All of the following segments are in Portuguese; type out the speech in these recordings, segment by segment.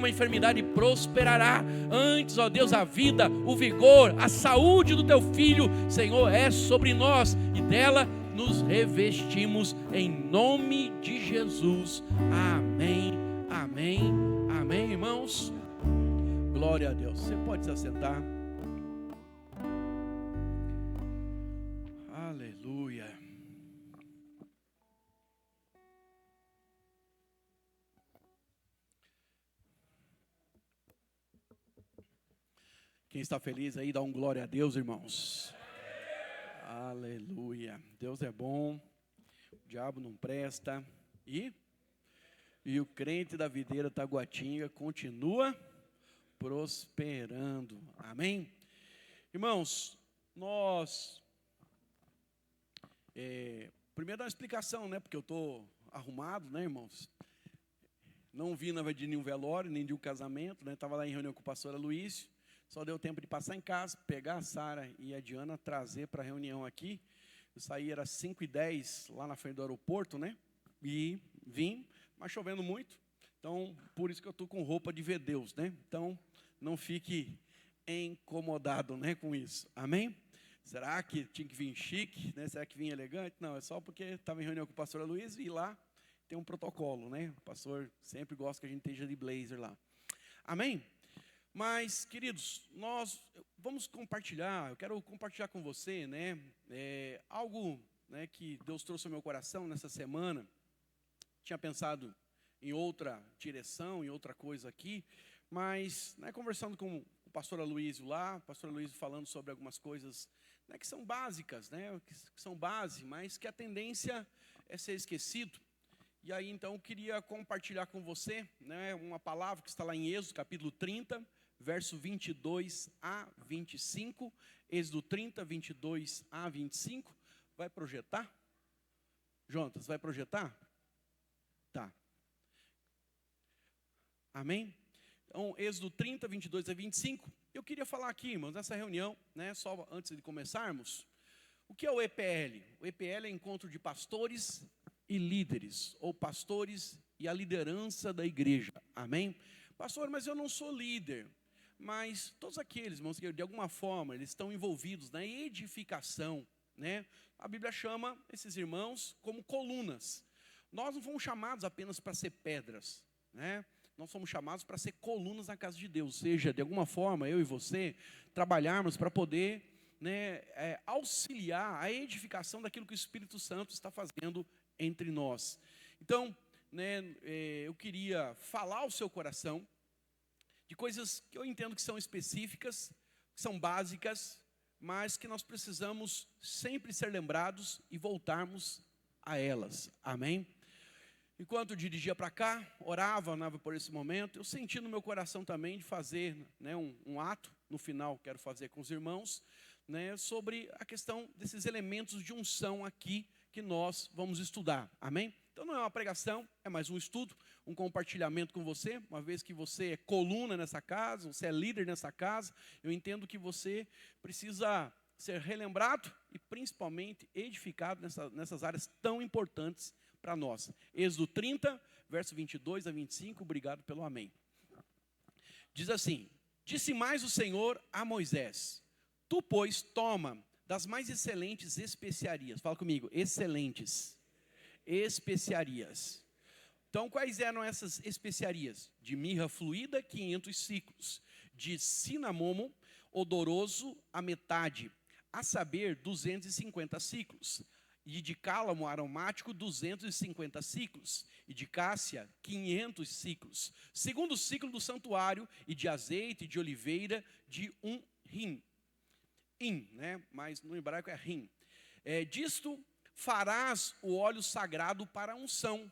nenhuma enfermidade prosperará. Antes, ó Deus, a vida, o vigor, a saúde do teu filho, Senhor, é sobre nós, e dela nos revestimos em nome de Jesus. Amém, amém, amém, irmãos. Glória a Deus. Você pode se assentar. Aleluia. Quem está feliz aí, dá um glória a Deus, irmãos. Aleluia. Deus é bom, o diabo não presta. E o crente da videira Taguatinga continua prosperando. Amém? Irmãos, nós... primeiro dar uma explicação, né? Porque eu estou arrumado, né, irmãos? Não vim, na verdade, de nenhum velório, nem de um casamento, né? Estava lá em reunião com o pastor Aloísio. Só deu tempo de passar em casa, pegar a Sara e a Diana, trazer para a reunião aqui. Eu saí, era 5h10, lá na frente do aeroporto, né? E vim, mas chovendo muito. Então, por isso que eu estou com roupa de ver Deus, né? Então, não fique incomodado, né, com isso. Amém? Será que tinha que vir chique, né? Será que vinha elegante? Não, é só porque estava em reunião com o pastor Aloísio e lá tem um protocolo, né? O pastor sempre gosta que a gente esteja de blazer lá. Amém? Mas, queridos, nós vamos compartilhar, eu quero compartilhar com você, né, algo, né, que Deus trouxe ao meu coração nessa semana. Tinha pensado em outra direção, em outra coisa aqui, mas, né, conversando com o pastor Aloísio lá, o pastor Aloísio falando sobre algumas coisas, né, que são básicas, né, que são base, mas que a tendência é ser esquecido. E aí, então, eu queria compartilhar com você, né, uma palavra que está lá em Êxodo, capítulo 30, verso 22 a 25, Êxodo 30, 22 a 25, vai projetar? Jonas, vai projetar? Tá. Amém? Então, Êxodo 30, 22 a 25, eu queria falar aqui, irmãos, nessa reunião, né, só antes de começarmos, o que é o EPL? O EPL é encontro de pastores e líderes, ou pastores e a liderança da igreja, amém? Pastor, mas eu não sou líder. Mas todos aqueles, irmãos, que de alguma forma eles estão envolvidos na edificação, né? A Bíblia chama esses irmãos como colunas. Nós não fomos chamados apenas para ser pedras, né? Nós fomos chamados para ser colunas na casa de Deus. Ou seja, de alguma forma, eu e você trabalharmos para poder, né, auxiliar a edificação daquilo que o Espírito Santo está fazendo entre nós. Então, né, eu queria falar ao seu coração de coisas que eu entendo que são específicas, que são básicas, mas que nós precisamos sempre ser lembrados e voltarmos a elas. Amém? Enquanto eu dirigia para cá, orava por esse momento, eu senti no meu coração também de fazer, né, um ato, no final quero fazer com os irmãos, né, sobre a questão desses elementos de unção aqui que nós vamos estudar. Amém? Então não é uma pregação, é mais um estudo, um compartilhamento com você, uma vez que você é coluna nessa casa, você é líder nessa casa, eu entendo que você precisa ser relembrado e principalmente edificado nessas áreas tão importantes para nós. Êxodo 30, verso 22 a 25, obrigado pelo amém. Diz assim: disse mais o Senhor a Moisés: tu, pois, toma das mais excelentes especiarias, fala comigo, excelentes especiarias. Então, quais eram essas especiarias? De mirra fluída, 500 ciclos. De cinamomo odoroso, a metade, a saber, 250 ciclos. E de cálamo aromático, 250 ciclos. E de cássia, 500 ciclos. Segundo ciclo do santuário, e de azeite de oliveira, de um rim. Né? Mas no hebraico é rim. Disto farás o óleo sagrado para a unção.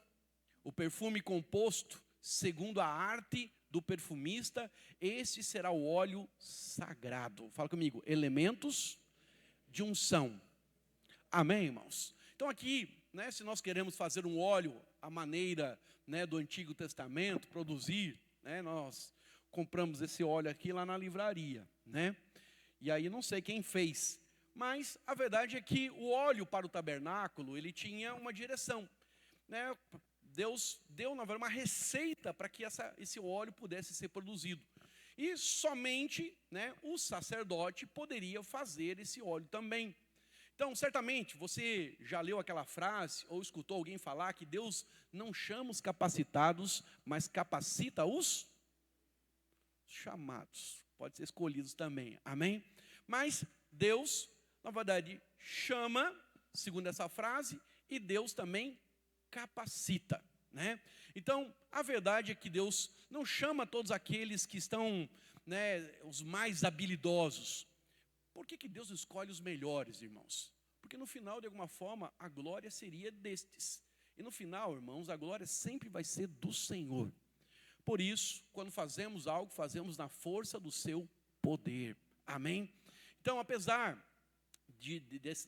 O perfume composto, segundo a arte do perfumista, este será o óleo sagrado. Fala comigo, elementos de unção. Amém, irmãos? Então aqui, né, se nós queremos fazer um óleo à maneira, né, do Antigo Testamento, produzir, né, nós compramos esse óleo aqui lá na livraria, né? E aí não sei quem fez, mas a verdade é que o óleo para o tabernáculo, ele tinha uma direção, né? Deus deu, na verdade, uma receita para que esse óleo pudesse ser produzido. E somente, né, o sacerdote poderia fazer esse óleo também. Então, certamente, você já leu aquela frase, ou escutou alguém falar que Deus não chama os capacitados, mas capacita os chamados. Pode ser escolhidos também, amém? Mas Deus, na verdade, chama, segundo essa frase, e Deus também capacita, né? Então, a verdade é que Deus não chama todos aqueles que estão, né, os mais habilidosos. Por que Deus escolhe os melhores, irmãos? Porque no final, de alguma forma, a glória seria destes. E no final, irmãos, a glória sempre vai ser do Senhor. Por isso, quando fazemos algo, fazemos na força do seu poder. Amém? Então, apesar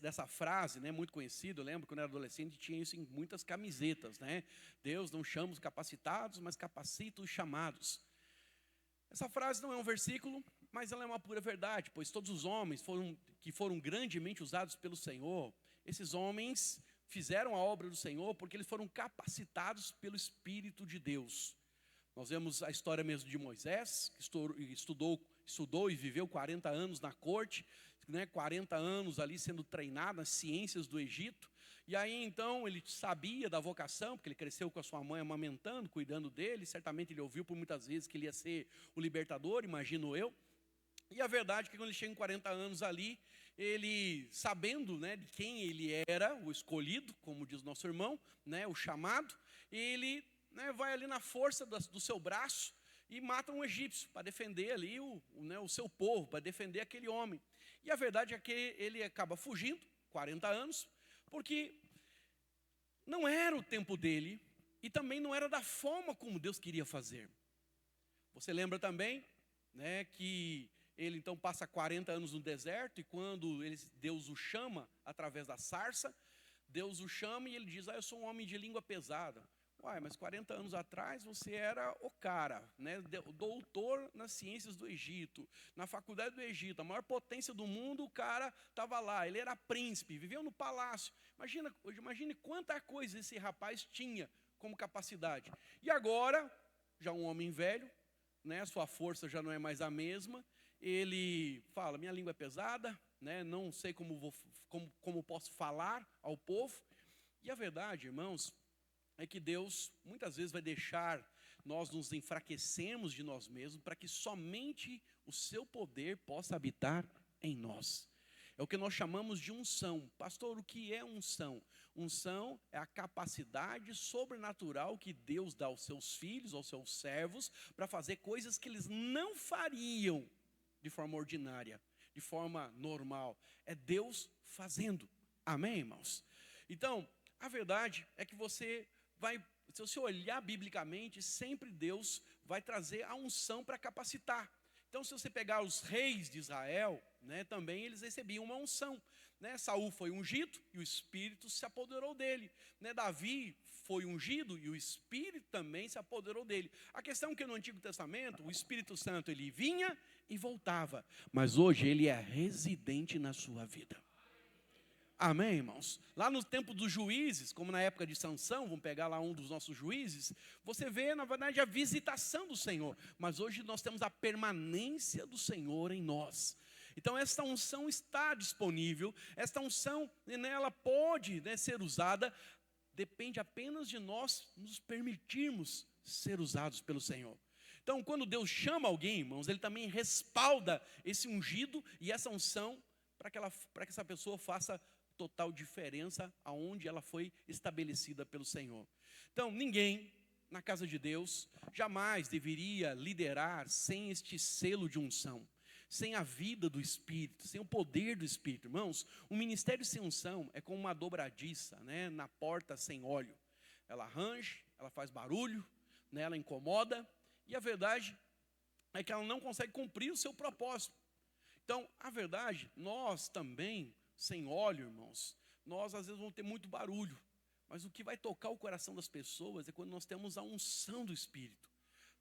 dessa frase, né, muito conhecida, eu lembro quando eu era adolescente, tinha isso em muitas camisetas, né? Deus não chama os capacitados, mas capacita os chamados. Essa frase não é um versículo, mas ela é uma pura verdade, pois todos os homens que foram grandemente usados pelo Senhor, esses homens fizeram a obra do Senhor porque eles foram capacitados pelo Espírito de Deus. Nós vemos a história mesmo de Moisés, que estudou e viveu 40 anos na corte, né, 40 anos ali sendo treinado nas ciências do Egito. E aí então ele sabia da vocação, porque ele cresceu com a sua mãe amamentando, cuidando dele. Certamente ele ouviu por muitas vezes que ele ia ser o libertador, imagino eu. E a verdade é que quando ele chega em 40 anos ali, ele sabendo, né, de quem ele era, o escolhido, como diz nosso irmão, né, o chamado, ele, né, vai ali na força do seu braço e mata um egípcio para defender ali o seu povo, para defender aquele homem. E a verdade é que ele acaba fugindo, 40 anos, porque não era o tempo dele e também não era da forma como Deus queria fazer. Você lembra também, né, que ele então passa 40 anos no deserto e quando Deus o chama através da sarça, Deus o chama e ele diz, eu sou um homem de língua pesada. Uai, mas 40 anos atrás você era o cara, né, doutor nas ciências do Egito, na faculdade do Egito, a maior potência do mundo, o cara estava lá, ele era príncipe, viveu no palácio. Imagine quanta coisa esse rapaz tinha como capacidade. E agora, já um homem velho, né, sua força já não é mais a mesma, ele fala, minha língua é pesada, né, não sei como posso falar ao povo. E a verdade, irmãos, é que Deus muitas vezes vai deixar nós nos enfraquecermos de nós mesmos para que somente o seu poder possa habitar em nós. É o que nós chamamos de unção. Pastor, o que é unção? Unção é a capacidade sobrenatural que Deus dá aos seus filhos, aos seus servos, para fazer coisas que eles não fariam de forma ordinária, de forma normal. É Deus fazendo. Amém, irmãos? Então, a verdade é que se você olhar biblicamente, sempre Deus vai trazer a unção para capacitar. Então, se você pegar os reis de Israel, né, também eles recebiam uma unção. Né? Saul foi ungido e o Espírito se apoderou dele. Né? Davi foi ungido e o Espírito também se apoderou dele. A questão é que no Antigo Testamento, o Espírito Santo ele vinha e voltava. Mas hoje ele é residente na sua vida. Amém, irmãos? Lá no tempo dos juízes, como na época de Sansão, vamos pegar lá um dos nossos juízes, você vê, na verdade, a visitação do Senhor. Mas hoje nós temos a permanência do Senhor em nós. Então, esta unção está disponível, esta unção, né, ela pode, né, ser usada, depende apenas de nós nos permitirmos ser usados pelo Senhor. Então, quando Deus chama alguém, irmãos, Ele também respalda esse ungido e essa unção para que essa pessoa faça total diferença aonde ela foi estabelecida pelo Senhor. Então, ninguém na casa de Deus jamais deveria liderar sem este selo de unção, sem a vida do Espírito, sem o poder do Espírito. Irmãos, um ministério sem unção é como uma dobradiça, né, na porta sem óleo. Ela range, ela faz barulho, né, ela incomoda, e a verdade é que ela não consegue cumprir o seu propósito. Então, a verdade, nós também, sem óleo, irmãos, nós às vezes vamos ter muito barulho, mas o que vai tocar o coração das pessoas é quando nós temos a unção do Espírito,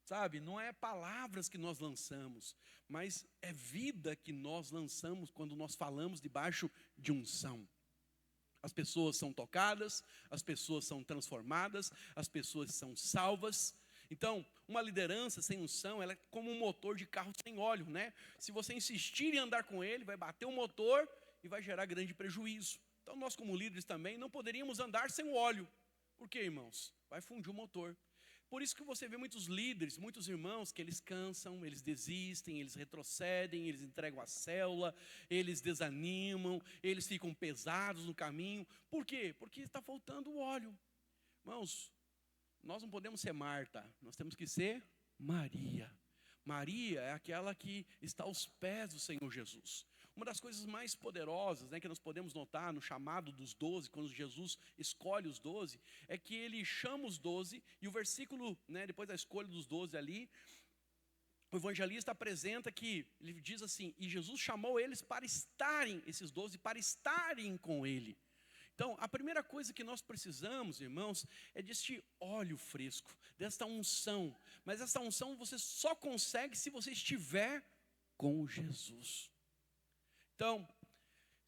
sabe? Não é palavras que nós lançamos, mas é vida que nós lançamos quando nós falamos debaixo de unção. As pessoas são tocadas, as pessoas são transformadas, as pessoas são salvas. Então, uma liderança sem unção, ela é como um motor de carro sem óleo, né? Se você insistir em andar com ele, vai bater o motor e vai gerar grande prejuízo. Então, nós como líderes também não poderíamos andar sem o óleo. Por quê, irmãos? Vai fundir o motor. Por isso que você vê muitos líderes, muitos irmãos, que eles cansam, eles desistem, eles retrocedem, eles entregam a célula, eles desanimam, eles ficam pesados no caminho. Por quê? Porque está faltando o óleo. Irmãos, nós não podemos ser Marta, nós temos que ser Maria. Maria é aquela que está aos pés do Senhor Jesus. Uma das coisas mais poderosas, né, que nós podemos notar no chamado dos 12, quando Jesus escolhe os 12, é que ele chama os 12, e o versículo, né, depois da escolha dos 12 ali, o evangelista apresenta que, ele diz assim, e Jesus chamou eles para estarem, esses 12, para estarem com ele. Então, a primeira coisa que nós precisamos, irmãos, é deste óleo fresco, desta unção. Mas essa unção você só consegue se você estiver com Jesus. Então,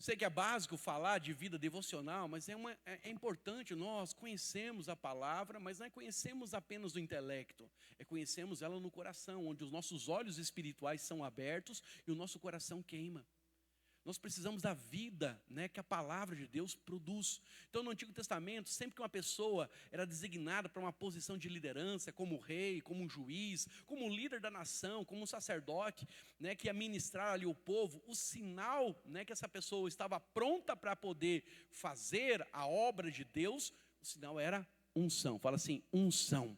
sei que é básico falar de vida devocional, mas é importante, nós conhecemos a palavra, mas não é conhecemos apenas do intelecto, é conhecemos ela no coração, onde os nossos olhos espirituais são abertos e o nosso coração queima. Nós precisamos da vida, né, que a palavra de Deus produz. Então, no Antigo Testamento, sempre que uma pessoa era designada para uma posição de liderança, como rei, como um juiz, como líder da nação, como um sacerdote, né, que ia ministrar ali o povo, o sinal, né, que essa pessoa estava pronta para poder fazer a obra de Deus, o sinal era unção. Fala assim, unção.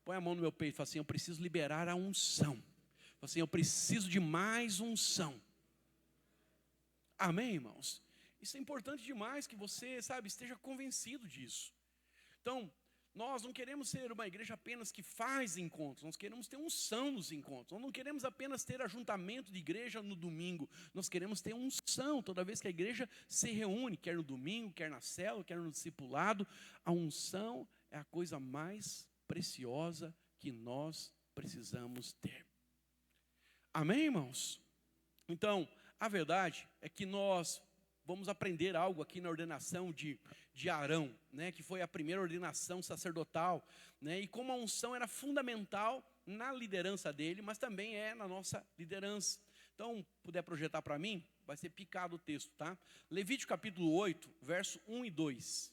Põe a mão no meu peito e fala assim, eu preciso liberar a unção. Fala assim, eu preciso de mais unção. Amém, irmãos? Isso é importante demais que você, sabe, esteja convencido disso. Então, nós não queremos ser uma igreja apenas que faz encontros, nós queremos ter unção nos encontros. Nós não queremos apenas ter ajuntamento de igreja no domingo, nós queremos ter unção toda vez que a igreja se reúne, quer no domingo, quer na célula, quer no discipulado. A unção é a coisa mais preciosa que nós precisamos ter. Amém, irmãos? Então, a verdade é que nós vamos aprender algo aqui na ordenação de Arão, né, que foi a primeira ordenação sacerdotal, né, e como a unção era fundamental na liderança dele, mas também é na nossa liderança. Então, puder projetar para mim, vai ser picado o texto, tá? Levítico capítulo 8, verso 1 e 2.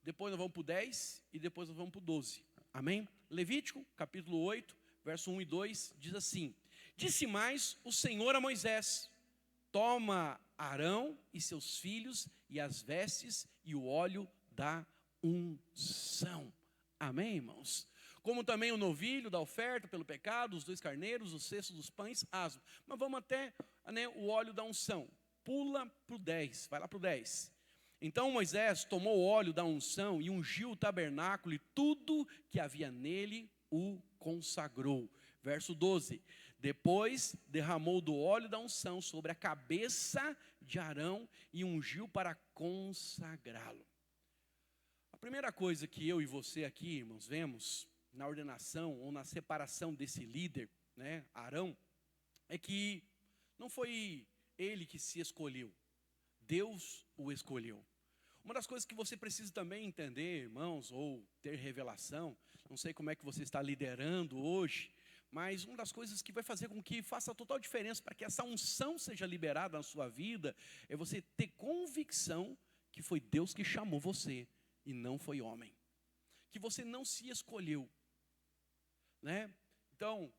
Depois nós vamos para o 10 e depois nós vamos para o 12. Amém? Levítico capítulo 8, verso 1 e 2, diz assim: Disse mais o Senhor a Moisés: Toma Arão e seus filhos e as vestes e o óleo da unção. Amém, irmãos? Como também o novilho da oferta pelo pecado, os 2 carneiros, o cesto dos pães, asmo. Mas vamos até, né, o óleo da unção. Pula para o 10, vai lá para o 10. Então Moisés tomou o óleo da unção e ungiu o tabernáculo e tudo que havia nele o consagrou. Verso 12. Depois derramou do óleo da unção sobre a cabeça de Arão e ungiu para consagrá-lo. A primeira coisa que eu e você aqui, irmãos, vemos na ordenação ou na separação desse líder, né, Arão, é que não foi ele que se escolheu, Deus o escolheu. Uma das coisas que você precisa também entender, irmãos, ou ter revelação, não sei como é que você está liderando hoje, mas uma das coisas que vai fazer com que faça total diferença para que essa unção seja liberada na sua vida, é você ter convicção que foi Deus que chamou você e não foi homem. Que você não se escolheu, né? Então,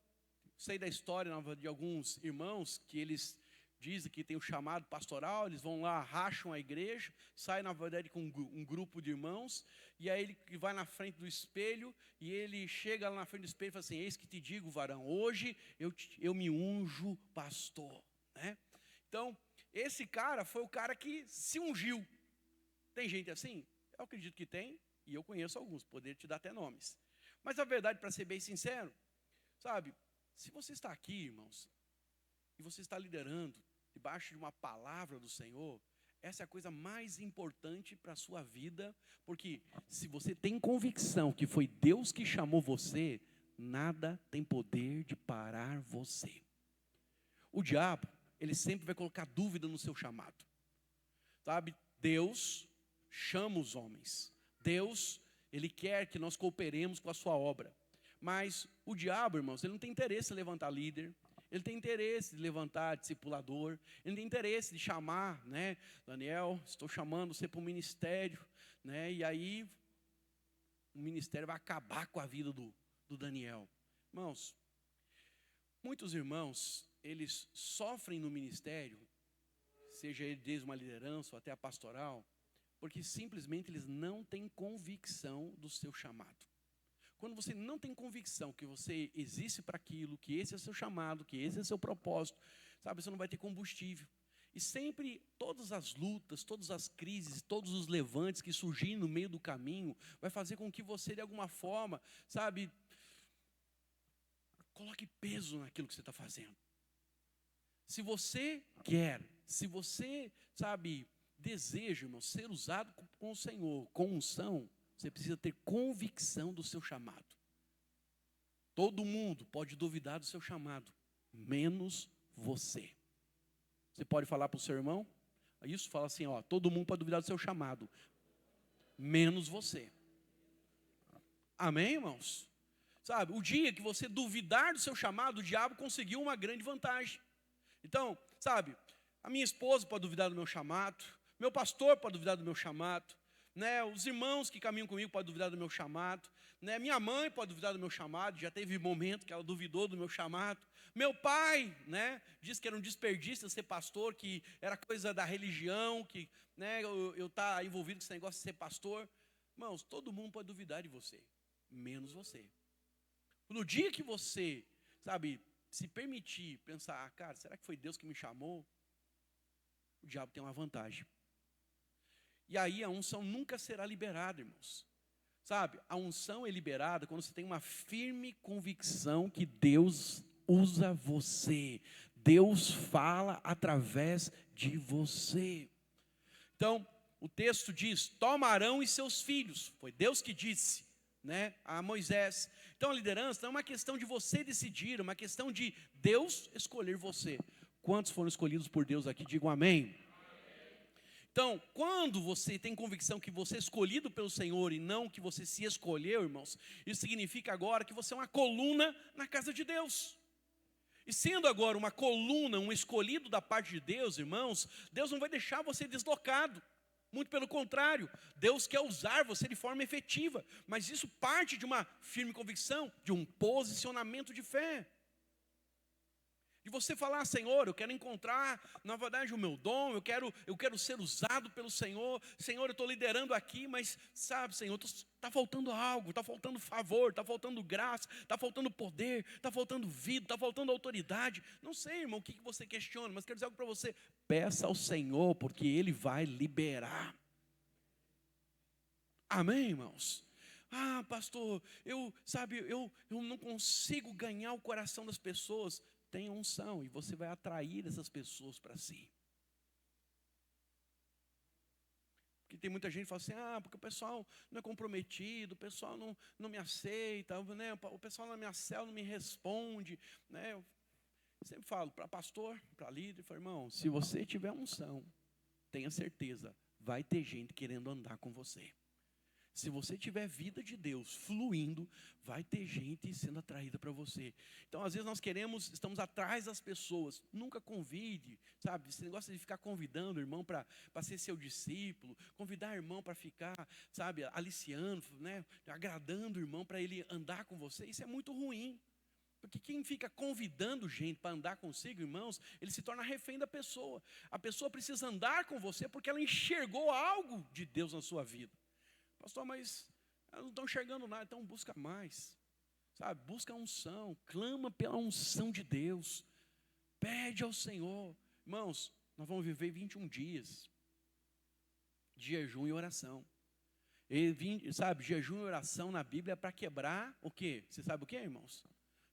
sei da história de alguns irmãos que eles dizem que tem o chamado pastoral, eles vão lá, racham a igreja, saem na verdade com um grupo de irmãos, e aí ele vai na frente do espelho, e ele chega lá na frente do espelho e fala assim: eis que te digo, varão, hoje eu me unjo pastor, né? Então, esse cara foi o cara que se ungiu. Tem gente assim? Eu acredito que tem, e eu conheço alguns, poderia te dar até nomes. Mas a verdade, para ser bem sincero, sabe, se você está aqui, irmãos, e você está liderando debaixo de uma palavra do Senhor, essa é a coisa mais importante para a sua vida, porque se você tem convicção que foi Deus que chamou você, nada tem poder de parar você. O diabo, ele sempre vai colocar dúvida no seu chamado. Sabe, Deus chama os homens. Deus, Ele quer que nós cooperemos com a sua obra. Mas o diabo, irmãos, ele não tem interesse em levantar líder. Ele tem interesse de levantar discipulador. Ele tem interesse de chamar, né? Daniel, estou chamando você para o ministério, né? E aí, o ministério vai acabar com a vida do Daniel. Irmãos, muitos irmãos, eles sofrem no ministério, seja ele desde uma liderança ou até a pastoral, porque simplesmente eles não têm convicção do seu chamado. Quando você não tem convicção que você existe para aquilo, que esse é o seu chamado, que esse é o seu propósito, sabe, você não vai ter combustível. E sempre, todas as lutas, todas as crises, todos os levantes que surgirem no meio do caminho, vai fazer com que você, de alguma forma, sabe, coloque peso naquilo que você está fazendo. Se você quer, se você, sabe, deseja, irmão, ser usado com o Senhor, com unção, você precisa ter convicção do seu chamado. Todo mundo pode duvidar do seu chamado, menos você. Você pode falar para o seu irmão? Isso, fala assim, ó, todo mundo pode duvidar do seu chamado, menos você. Amém, irmãos? Sabe, o dia que você duvidar do seu chamado, o diabo conseguiu uma grande vantagem. Então, sabe, a minha esposa pode duvidar do meu chamado, meu pastor pode duvidar do meu chamado, né, os irmãos que caminham comigo podem duvidar do meu chamado, né, minha mãe pode duvidar do meu chamado, já teve momento que ela duvidou do meu chamado. Meu pai, né, disse que era um desperdício ser pastor, que era coisa da religião, que, né, eu estar envolvido com esse negócio de ser pastor. Irmãos, todo mundo pode duvidar de você, menos você. No dia que você, sabe, se permitir pensar, cara, será que foi Deus que me chamou? O diabo tem uma vantagem. E aí a unção nunca será liberada, irmãos. Sabe, a unção é liberada quando você tem uma firme convicção que Deus usa você. Deus fala através de você. Então, o texto diz, toma Arão e seus filhos. Foi Deus que disse, né, a Moisés. Então a liderança não é uma questão de você decidir, é uma questão de Deus escolher você. Quantos foram escolhidos por Deus aqui? Digam amém. Então, quando você tem convicção que você é escolhido pelo Senhor e não que você se escolheu, irmãos, isso significa agora que você é uma coluna na casa de Deus. E sendo agora uma coluna, um escolhido da parte de Deus, irmãos, Deus não vai deixar você deslocado. Muito pelo contrário, Deus quer usar você de forma efetiva, mas isso parte de uma firme convicção, de um posicionamento de fé. De você falar, Senhor, eu quero encontrar, na verdade, o meu dom, eu quero ser usado pelo Senhor. Senhor, eu estou liderando aqui, mas, sabe, Senhor, está faltando algo, está faltando favor, está faltando graça, está faltando poder, está faltando vida, está faltando autoridade. Não sei, irmão, o que você questiona, mas quero dizer algo para você. Peça ao Senhor, porque Ele vai liberar. Amém, irmãos? Ah, pastor, eu não consigo ganhar o coração das pessoas. Tenha unção e você vai atrair essas pessoas para si. Porque tem muita gente que fala assim, porque o pessoal não é comprometido, o pessoal não me aceita, né? O pessoal na minha célula não me responde. Né? Eu sempre falo para pastor, para líder, falo, irmão, se você tiver unção, tenha certeza, vai ter gente querendo andar com você. Se você tiver vida de Deus fluindo, vai ter gente sendo atraída para você. Então, às vezes nós estamos atrás das pessoas. Nunca convide, sabe? Esse negócio de ficar convidando o irmão para ser seu discípulo, convidar o irmão para ficar, sabe, aliciando, né? Agradando o irmão para ele andar com você. Isso é muito ruim. Porque quem fica convidando gente para andar consigo, irmãos, ele se torna refém da pessoa. A pessoa precisa andar com você porque ela enxergou algo de Deus na sua vida. Pastor, mas elas não estão enxergando nada, então busca mais, sabe, busca a unção, clama pela unção de Deus, pede ao Senhor. Irmãos, nós vamos viver 21 dias de jejum e oração. Sabe, jejum e oração na Bíblia é para quebrar o quê? Você sabe o quê, irmãos?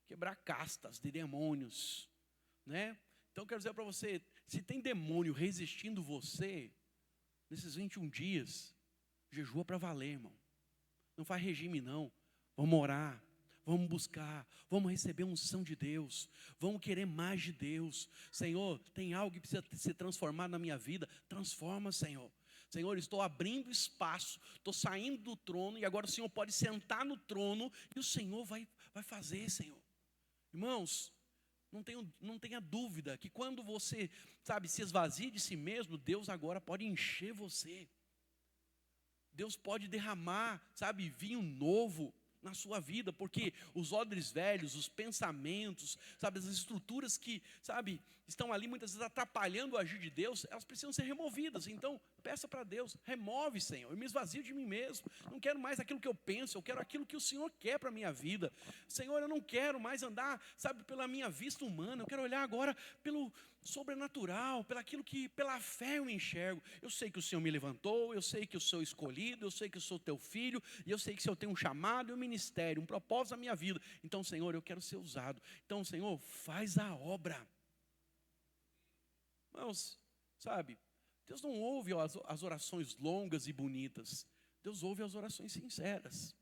Quebrar castas de demônios, né? Então, eu quero dizer para você, se tem demônio resistindo você, nesses 21 dias, jejua para valer, irmão. Não faz regime, não. Vamos orar, vamos buscar, vamos receber a unção de Deus, vamos querer mais de Deus. Senhor, tem algo que precisa ser transformado na minha vida, transforma, Senhor. Senhor, estou abrindo espaço, estou saindo do trono, e agora o Senhor pode sentar no trono, e o Senhor vai fazer, Senhor. Irmãos, não tenha dúvida que quando você, se esvazie de si mesmo, Deus agora pode encher você. Deus pode derramar, vinho novo na sua vida, porque os odres velhos, os pensamentos, as estruturas que, estão ali muitas vezes atrapalhando o agir de Deus, elas precisam ser removidas. Então, peça para Deus, remove, Senhor, eu me esvazio de mim mesmo, não quero mais aquilo que eu penso, eu quero aquilo que o Senhor quer para a minha vida. Senhor, eu não quero mais andar, pela minha vista humana, eu quero olhar agora pelo sobrenatural, pela fé eu enxergo. Eu sei que o Senhor me levantou, eu sei que eu sou escolhido, eu sei que eu sou teu filho, e eu sei que se eu tenho um chamado e um ministério, um propósito na minha vida, então, Senhor, eu quero ser usado. Então, Senhor, faz a obra. Irmãos, Deus não ouve as orações longas e bonitas, Deus ouve as orações sinceras,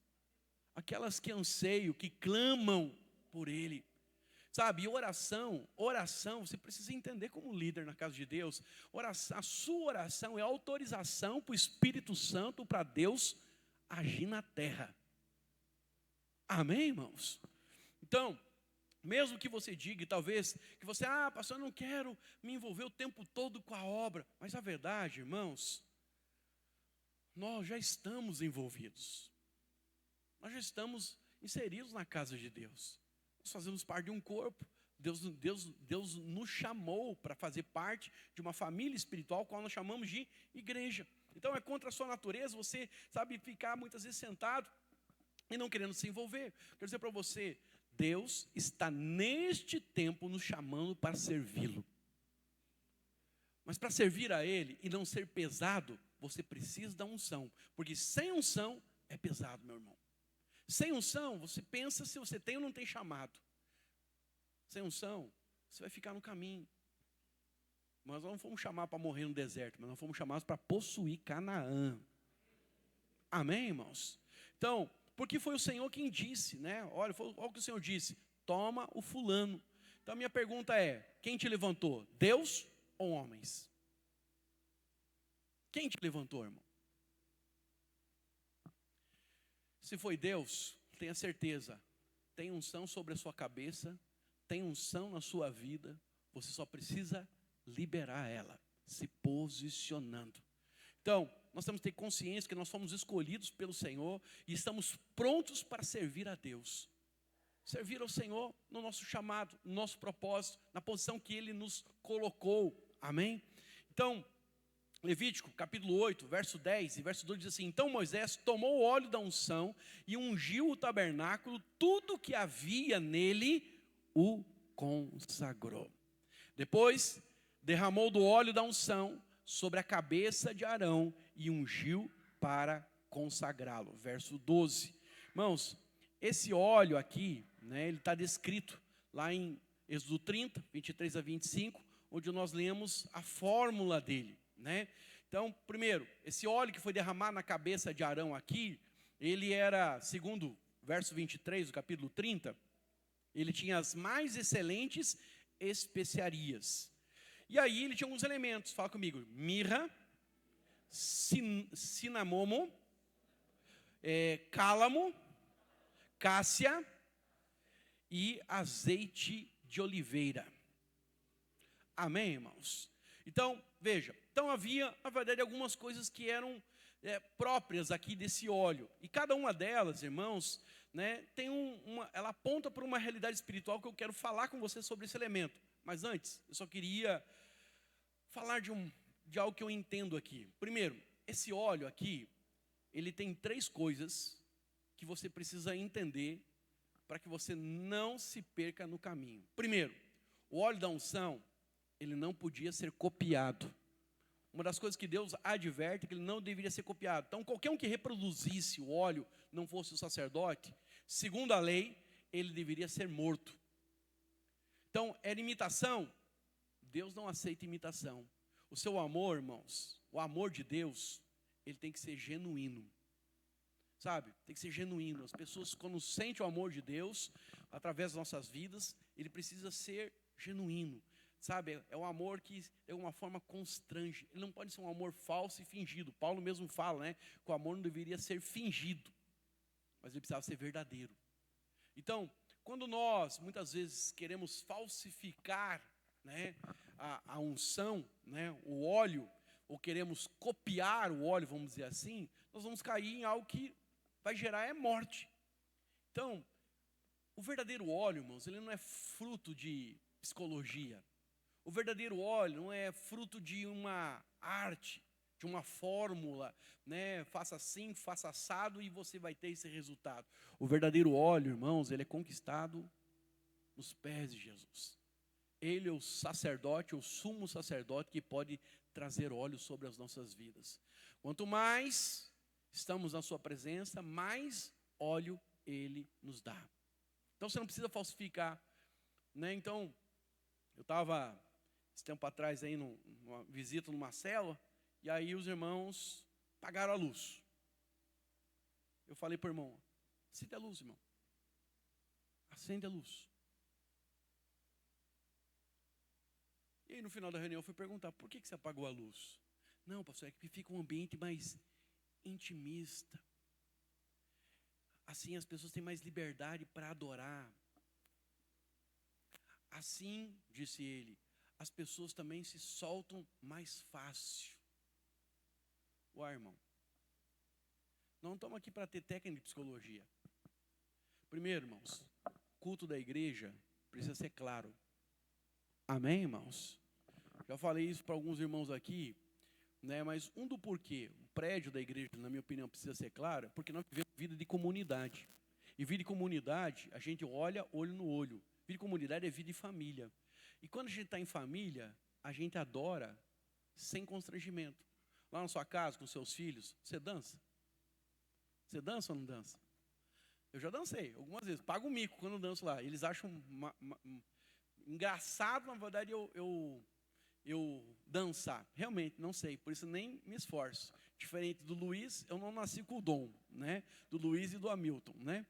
aquelas que anseiam, que clamam por Ele. E oração, você precisa entender como líder na casa de Deus, a sua oração é autorização para o Espírito Santo, para Deus agir na terra. Amém, irmãos? Então, mesmo que você diga, talvez, que você, pastor, eu não quero me envolver o tempo todo com a obra, mas a verdade, irmãos, nós já estamos envolvidos, nós já estamos inseridos na casa de Deus. Nós fazemos parte de um corpo. Deus nos chamou para fazer parte de uma família espiritual, qual nós chamamos de igreja. Então é contra a sua natureza você, ficar muitas vezes sentado e não querendo se envolver. Quero dizer para você, Deus está neste tempo nos chamando para servi-lo. Mas para servir a Ele e não ser pesado, você precisa da unção. Porque sem unção é pesado, meu irmão. Sem unção, você pensa se você tem ou não tem chamado. Sem unção, você vai ficar no caminho. Mas nós não fomos chamados para morrer no deserto, mas nós fomos chamados para possuir Canaã. Amém, irmãos? Então, porque foi o Senhor quem disse, né? Olha o que o Senhor disse: toma o fulano. Então a minha pergunta é: quem te levantou? Deus ou homens? Quem te levantou, irmão? Se foi Deus, tenha certeza, tem unção sobre a sua cabeça, tem unção na sua vida, você só precisa liberar ela, se posicionando. Então, nós temos que ter consciência que nós fomos escolhidos pelo Senhor e estamos prontos para servir a Deus. Servir ao Senhor no nosso chamado, no nosso propósito, na posição que Ele nos colocou. Amém? Então, Levítico, capítulo 8, verso 10 e verso 2 diz assim: então Moisés tomou o óleo da unção e ungiu o tabernáculo, tudo que havia nele o consagrou. Depois, derramou do óleo da unção sobre a cabeça de Arão e ungiu para consagrá-lo. Verso 12. Irmãos, esse óleo aqui, né, ele está descrito lá em Êxodo 30, 23 a 25, onde nós lemos a fórmula dele. Né? Então, primeiro, esse óleo que foi derramado na cabeça de Arão aqui, ele era, segundo verso 23 do capítulo 30, ele tinha as mais excelentes especiarias. E aí ele tinha alguns elementos, fala comigo: mirra, cinamomo, cálamo, cássia e azeite de oliveira. Amém, irmãos? Então, veja, havia, na verdade, algumas coisas que eram próprias aqui desse óleo. E cada uma delas, irmãos, né, tem ela aponta para uma realidade espiritual que eu quero falar com você sobre esse elemento. Mas antes, eu só queria falar de algo que eu entendo aqui. Primeiro, esse óleo aqui, ele tem 3 coisas que você precisa entender para que você não se perca no caminho. Primeiro, o óleo da unção, ele não podia ser copiado. Uma das coisas que Deus adverte é que ele não deveria ser copiado. Então, qualquer um que reproduzisse o óleo, não fosse o sacerdote, segundo a lei, ele deveria ser morto. Então, era imitação? Deus não aceita imitação. O seu amor, irmãos, o amor de Deus, ele tem que ser genuíno. Tem que ser genuíno. As pessoas, quando sentem o amor de Deus, através das nossas vidas, ele precisa ser genuíno. sabe, é um amor que de alguma forma constrange. Ele não pode ser um amor falso e fingido. Paulo mesmo fala, né, que o amor não deveria ser fingido, mas ele precisava ser verdadeiro. Então, quando nós muitas vezes queremos falsificar, né, a unção, né, o óleo, ou queremos copiar o óleo, vamos dizer assim, nós vamos cair em algo que vai gerar morte. Então, o verdadeiro óleo, irmãos, ele não é fruto de psicologia. O verdadeiro óleo não é fruto de uma arte, de uma fórmula, né? Faça assim, faça assado e você vai ter esse resultado. O verdadeiro óleo, irmãos, ele é conquistado nos pés de Jesus. Ele é o sacerdote, o sumo sacerdote que pode trazer óleo sobre as nossas vidas. Quanto mais estamos na sua presença, mais óleo ele nos dá. Então você não precisa falsificar, né? Então, eu estava esse tempo atrás aí numa visita numa célula, e aí os irmãos apagaram a luz. Eu falei para o irmão, acende a luz, irmão. Acende a luz. E aí no final da reunião eu fui perguntar, por que você apagou a luz? Não, pastor, é que fica um ambiente mais intimista. Assim as pessoas têm mais liberdade para adorar. Assim, disse ele, as pessoas também se soltam mais fácil. Uai, irmão, não estamos aqui para ter técnica de psicologia. Primeiro, irmãos, culto da igreja precisa ser claro. Amém, irmãos? Já falei isso para alguns irmãos aqui, né? Mas do porquê o prédio da igreja, na minha opinião, precisa ser claro, porque nós vivemos vida de comunidade. E vida de comunidade, a gente olha olho no olho. Vida de comunidade é vida de família. E quando a gente está em família, a gente adora sem constrangimento. Lá na sua casa, com seus filhos, você dança? Você dança ou não dança? Eu já dancei, algumas vezes. Pago um mico quando eu danço lá. Eles acham engraçado, na verdade, eu dançar. Realmente, não sei, por isso nem me esforço. Diferente do Luiz, eu não nasci com o dom, né? Do Luiz e do Hamilton, né?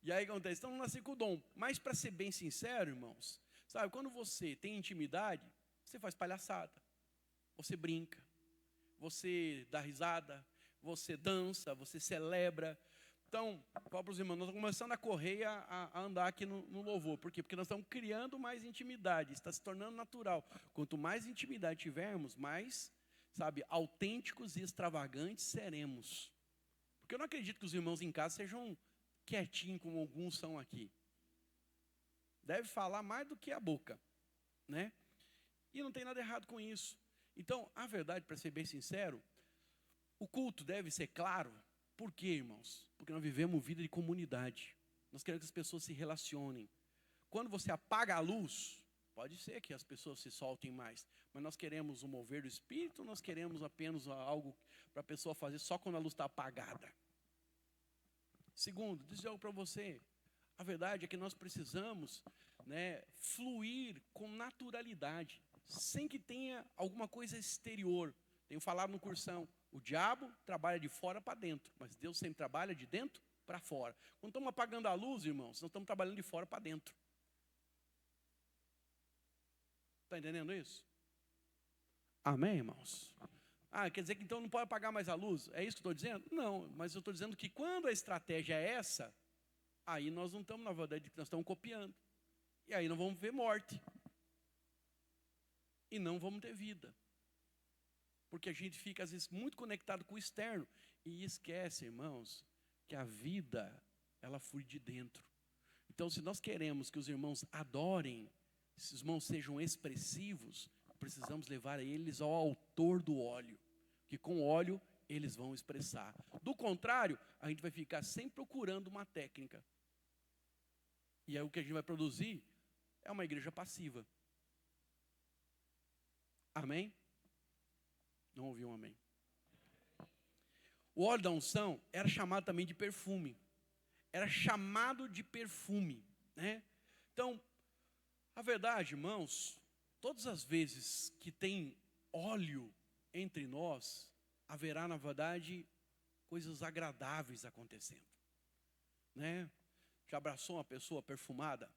E aí acontece, então eu não nasci com o dom. Mas para ser bem sincero, irmãos, sabe, quando você tem intimidade, você faz palhaçada, você brinca, você dá risada, você dança, você celebra. Então, fala para os irmãos, nós estamos começando a correr, a andar aqui no louvor. Por quê? Porque nós estamos criando mais intimidade, está se tornando natural. Quanto mais intimidade tivermos, mais, sabe, autênticos e extravagantes seremos. Porque eu não acredito que os irmãos em casa sejam quietinhos, como alguns são aqui. Deve falar mais do que a boca, né? E não tem nada errado com isso. Então, a verdade, para ser bem sincero, o culto deve ser claro. Por quê, irmãos? Porque nós vivemos vida de comunidade. Nós queremos que as pessoas se relacionem. Quando você apaga a luz, pode ser que as pessoas se soltem mais. Mas nós queremos o mover do Espírito, ou nós queremos apenas algo para a pessoa fazer só quando a luz está apagada? Segundo, dizer algo para você. A verdade é que nós precisamos, né, fluir com naturalidade, sem que tenha alguma coisa exterior. Tenho falado no cursão, o diabo trabalha de fora para dentro, mas Deus sempre trabalha de dentro para fora. Quando estamos apagando a luz, irmãos, nós estamos trabalhando de fora para dentro. Está entendendo isso? Amém, irmãos? Quer dizer que então não pode apagar mais a luz? É isso que eu estou dizendo? Não, mas eu estou dizendo que quando a estratégia é essa, aí nós não estamos, na verdade, nós estamos copiando. E aí nós vamos ver morte. E não vamos ter vida. Porque a gente fica, às vezes, muito conectado com o externo. E esquece, irmãos, que a vida, ela flui de dentro. Então, se nós queremos que os irmãos adorem, se os irmãos sejam expressivos, precisamos levar eles ao autor do óleo. Que com óleo, eles vão expressar. Do contrário, a gente vai ficar sempre procurando uma técnica. E aí o que a gente vai produzir é uma igreja passiva. Amém? Não ouvi um amém. O óleo da unção era chamado também de perfume. Era chamado de perfume, né? Então, a verdade, irmãos, todas as vezes que tem óleo entre nós, haverá, na verdade, coisas agradáveis acontecendo, né? Já abraçou uma pessoa perfumada?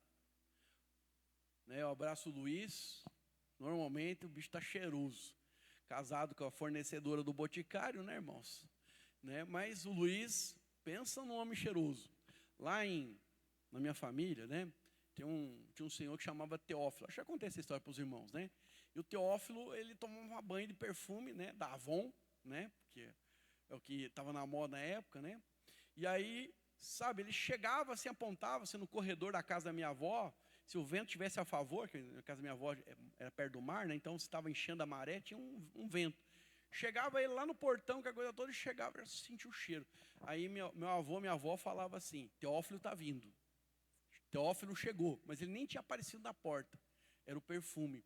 Né? Eu abraço o Luiz, Normalmente o bicho está cheiroso. Casado com a fornecedora do boticário, né, irmãos? Né? Mas o Luiz, pensa num homem cheiroso. Lá na minha família, né, tinha um senhor que chamava Teófilo. Acho que já contei essa história para os irmãos, né? E o Teófilo, ele tomava banho de perfume, né, da Avon, né, porque é o que estava na moda na época, né? E aí, sabe, ele chegava assim, apontava-se no corredor da casa da minha avó. Se o vento tivesse a favor, que a casa da minha avó era perto do mar, né, então se estava enchendo a maré, tinha um vento. Chegava ele lá no portão, que a coisa toda, e chegava, já sentia o cheiro. Aí meu avô, minha avó falava assim: Teófilo está vindo. Teófilo chegou, mas ele nem tinha aparecido na porta. Era o perfume.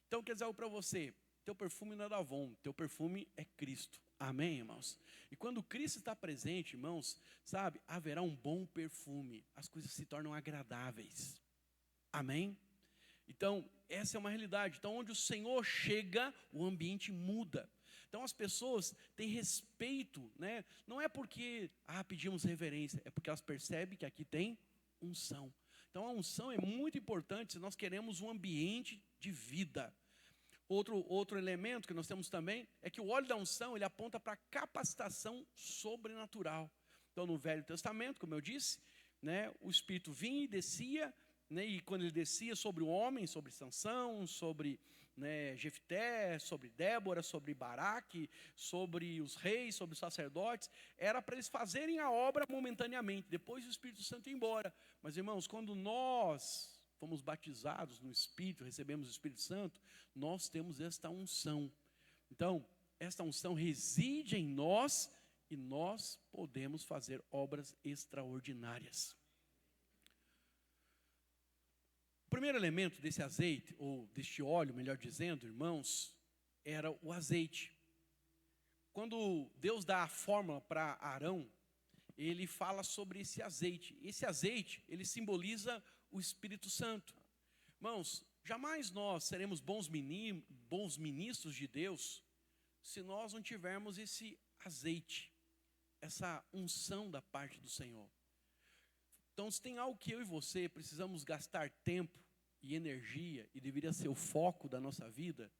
Então, quer dizer algo para você: teu perfume não é da Avon, teu perfume é Cristo. Amém, irmãos? E quando Cristo está presente, irmãos, sabe, haverá um bom perfume. As coisas se tornam agradáveis. Amém? Então, essa é uma realidade. Então, onde o Senhor chega, o ambiente muda. Então, as pessoas têm respeito, né? Não é porque, pedimos reverência, é porque elas percebem que aqui tem unção. Então, a unção é muito importante se nós queremos um ambiente de vida. Outro elemento que nós temos também é que o óleo da unção, ele aponta para a capacitação sobrenatural. Então, no Velho Testamento, como eu disse, né, o Espírito vinha e descia, né, e quando ele descia sobre o homem, sobre Sansão, sobre, né, Jefté, sobre Débora, sobre Baraque, sobre os reis, sobre os sacerdotes, era para eles fazerem a obra momentaneamente, depois o Espírito Santo ia embora. Mas, irmãos, quando nós fomos batizados no Espírito, recebemos o Espírito Santo, nós temos esta unção. Então, esta unção reside em nós e nós podemos fazer obras extraordinárias. O primeiro elemento desse azeite, ou deste óleo, melhor dizendo, irmãos, era o azeite. Quando Deus dá a fórmula para Arão, ele fala sobre esse azeite. Esse azeite, ele simboliza o Espírito Santo. Irmãos, jamais nós seremos bons ministros de Deus se nós não tivermos esse azeite, essa unção da parte do Senhor. Então, se tem algo que eu e você precisamos gastar tempo e energia, e deveria ser o foco da nossa vida,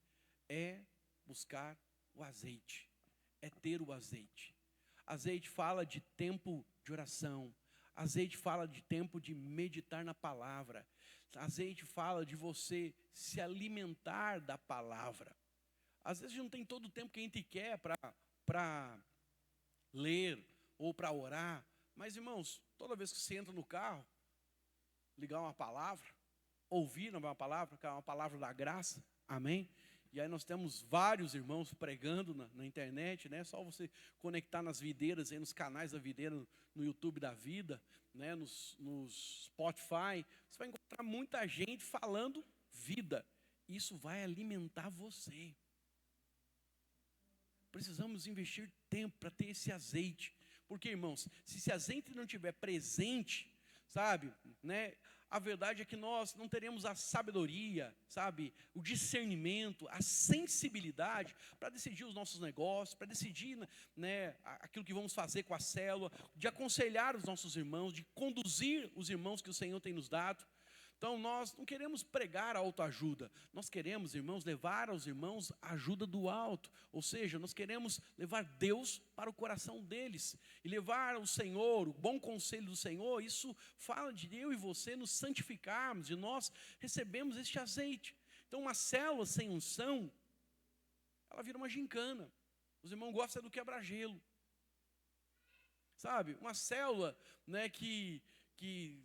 é buscar o azeite, é ter o azeite. Azeite fala de tempo de oração, azeite fala de tempo de meditar na palavra, azeite fala de você se alimentar da palavra. Às vezes a gente não tem todo o tempo que a gente quer para ler ou para orar, mas, irmãos, toda vez que você entra no carro, ligar uma palavra, ouvir uma palavra, que é uma palavra da graça, amém? E aí nós temos vários irmãos pregando na internet, né? Só você conectar nas videiras, aí nos canais da videira, no YouTube da vida, né? nos Spotify, você vai encontrar muita gente falando vida. Isso vai alimentar você. Precisamos investir tempo para ter esse azeite. Porque, irmãos, se esse azeite não estiver presente, sabe, né? A verdade é que nós não teremos a sabedoria, sabe, o discernimento, a sensibilidade para decidir os nossos negócios, para decidir, né, aquilo que vamos fazer com a célula, de aconselhar os nossos irmãos, de conduzir os irmãos que o Senhor tem nos dado. Então, nós não queremos pregar a autoajuda, nós queremos, irmãos, levar aos irmãos a ajuda do alto, ou seja, nós queremos levar Deus para o coração deles, e levar o Senhor, o bom conselho do Senhor. Isso fala de eu e você nos santificarmos, e nós recebemos este azeite. Então, uma célula sem unção, ela vira uma gincana. Os irmãos gostam do quebra-gelo, sabe, uma célula, né, que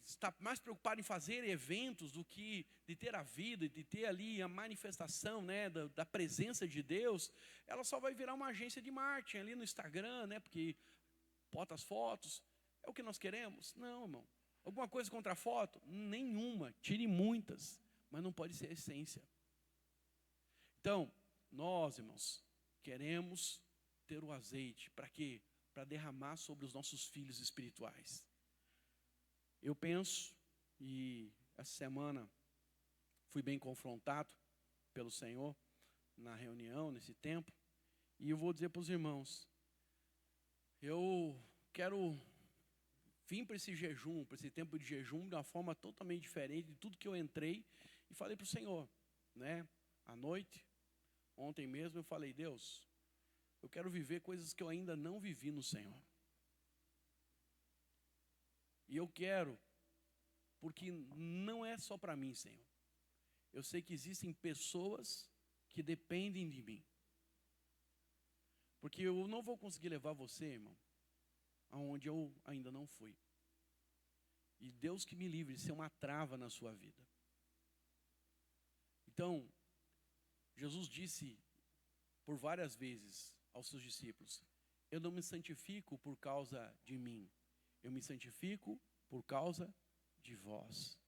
está mais preocupado em fazer eventos do que de ter a vida, de ter ali a manifestação, né, da presença de Deus, ela só vai virar uma agência de marketing ali no Instagram, né, porque bota as fotos. É o que nós queremos? Não, irmão. Alguma coisa contra a foto? Nenhuma. Tire muitas, mas não pode ser a essência. Então, nós, irmãos, queremos ter o azeite. Para quê? Para derramar sobre os nossos filhos espirituais. Eu penso, e essa semana fui bem confrontado pelo Senhor na reunião, nesse tempo, e eu vou dizer para os irmãos, eu quero vir para esse jejum, para esse tempo de jejum, de uma forma totalmente diferente de tudo que eu entrei, e falei para o Senhor, né? à noite, ontem mesmo eu falei, Deus, eu quero viver coisas que eu ainda não vivi no Senhor. E eu quero, porque não é só para mim, Senhor. Eu sei que existem pessoas que dependem de mim. Porque eu não vou conseguir levar você, irmão, aonde eu ainda não fui. E Deus que me livre de ser uma trava na sua vida. Então, Jesus disse por várias vezes aos seus discípulos, eu não me santifico por causa de mim, eu me santifico por causa de vós.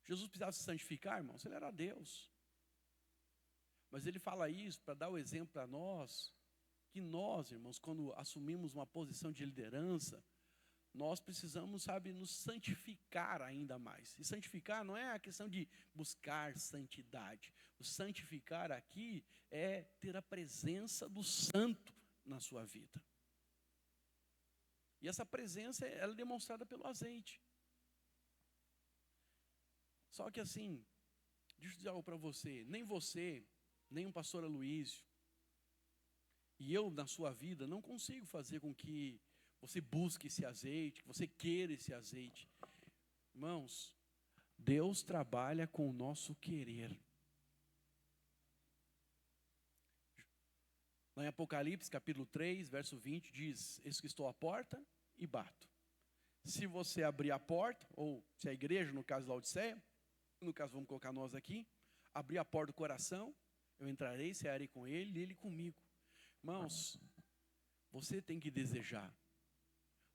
Jesus precisava se santificar, irmãos, ele era Deus. Mas ele fala isso para dar o exemplo para nós, que nós, irmãos, quando assumimos uma posição de liderança, nós precisamos, sabe, nos santificar ainda mais. E santificar não é a questão de buscar santidade. O santificar aqui é ter a presença do santo na sua vida. E essa presença, ela é demonstrada pelo azeite. Só que assim, deixa eu dizer algo para você, nem o pastor Aloísio, e eu na sua vida não consigo fazer com que você busque esse azeite, que você queira esse azeite. Irmãos, Deus trabalha com o nosso querer. Lá em Apocalipse, capítulo 3, verso 20, diz, eis que estou à porta e bato. Se você abrir a porta, ou se a igreja, no caso da Laodiceia, no caso vamos colocar nós aqui, abrir a porta do coração, eu entrarei, cearei com ele e ele comigo. Irmãos, você tem que desejar.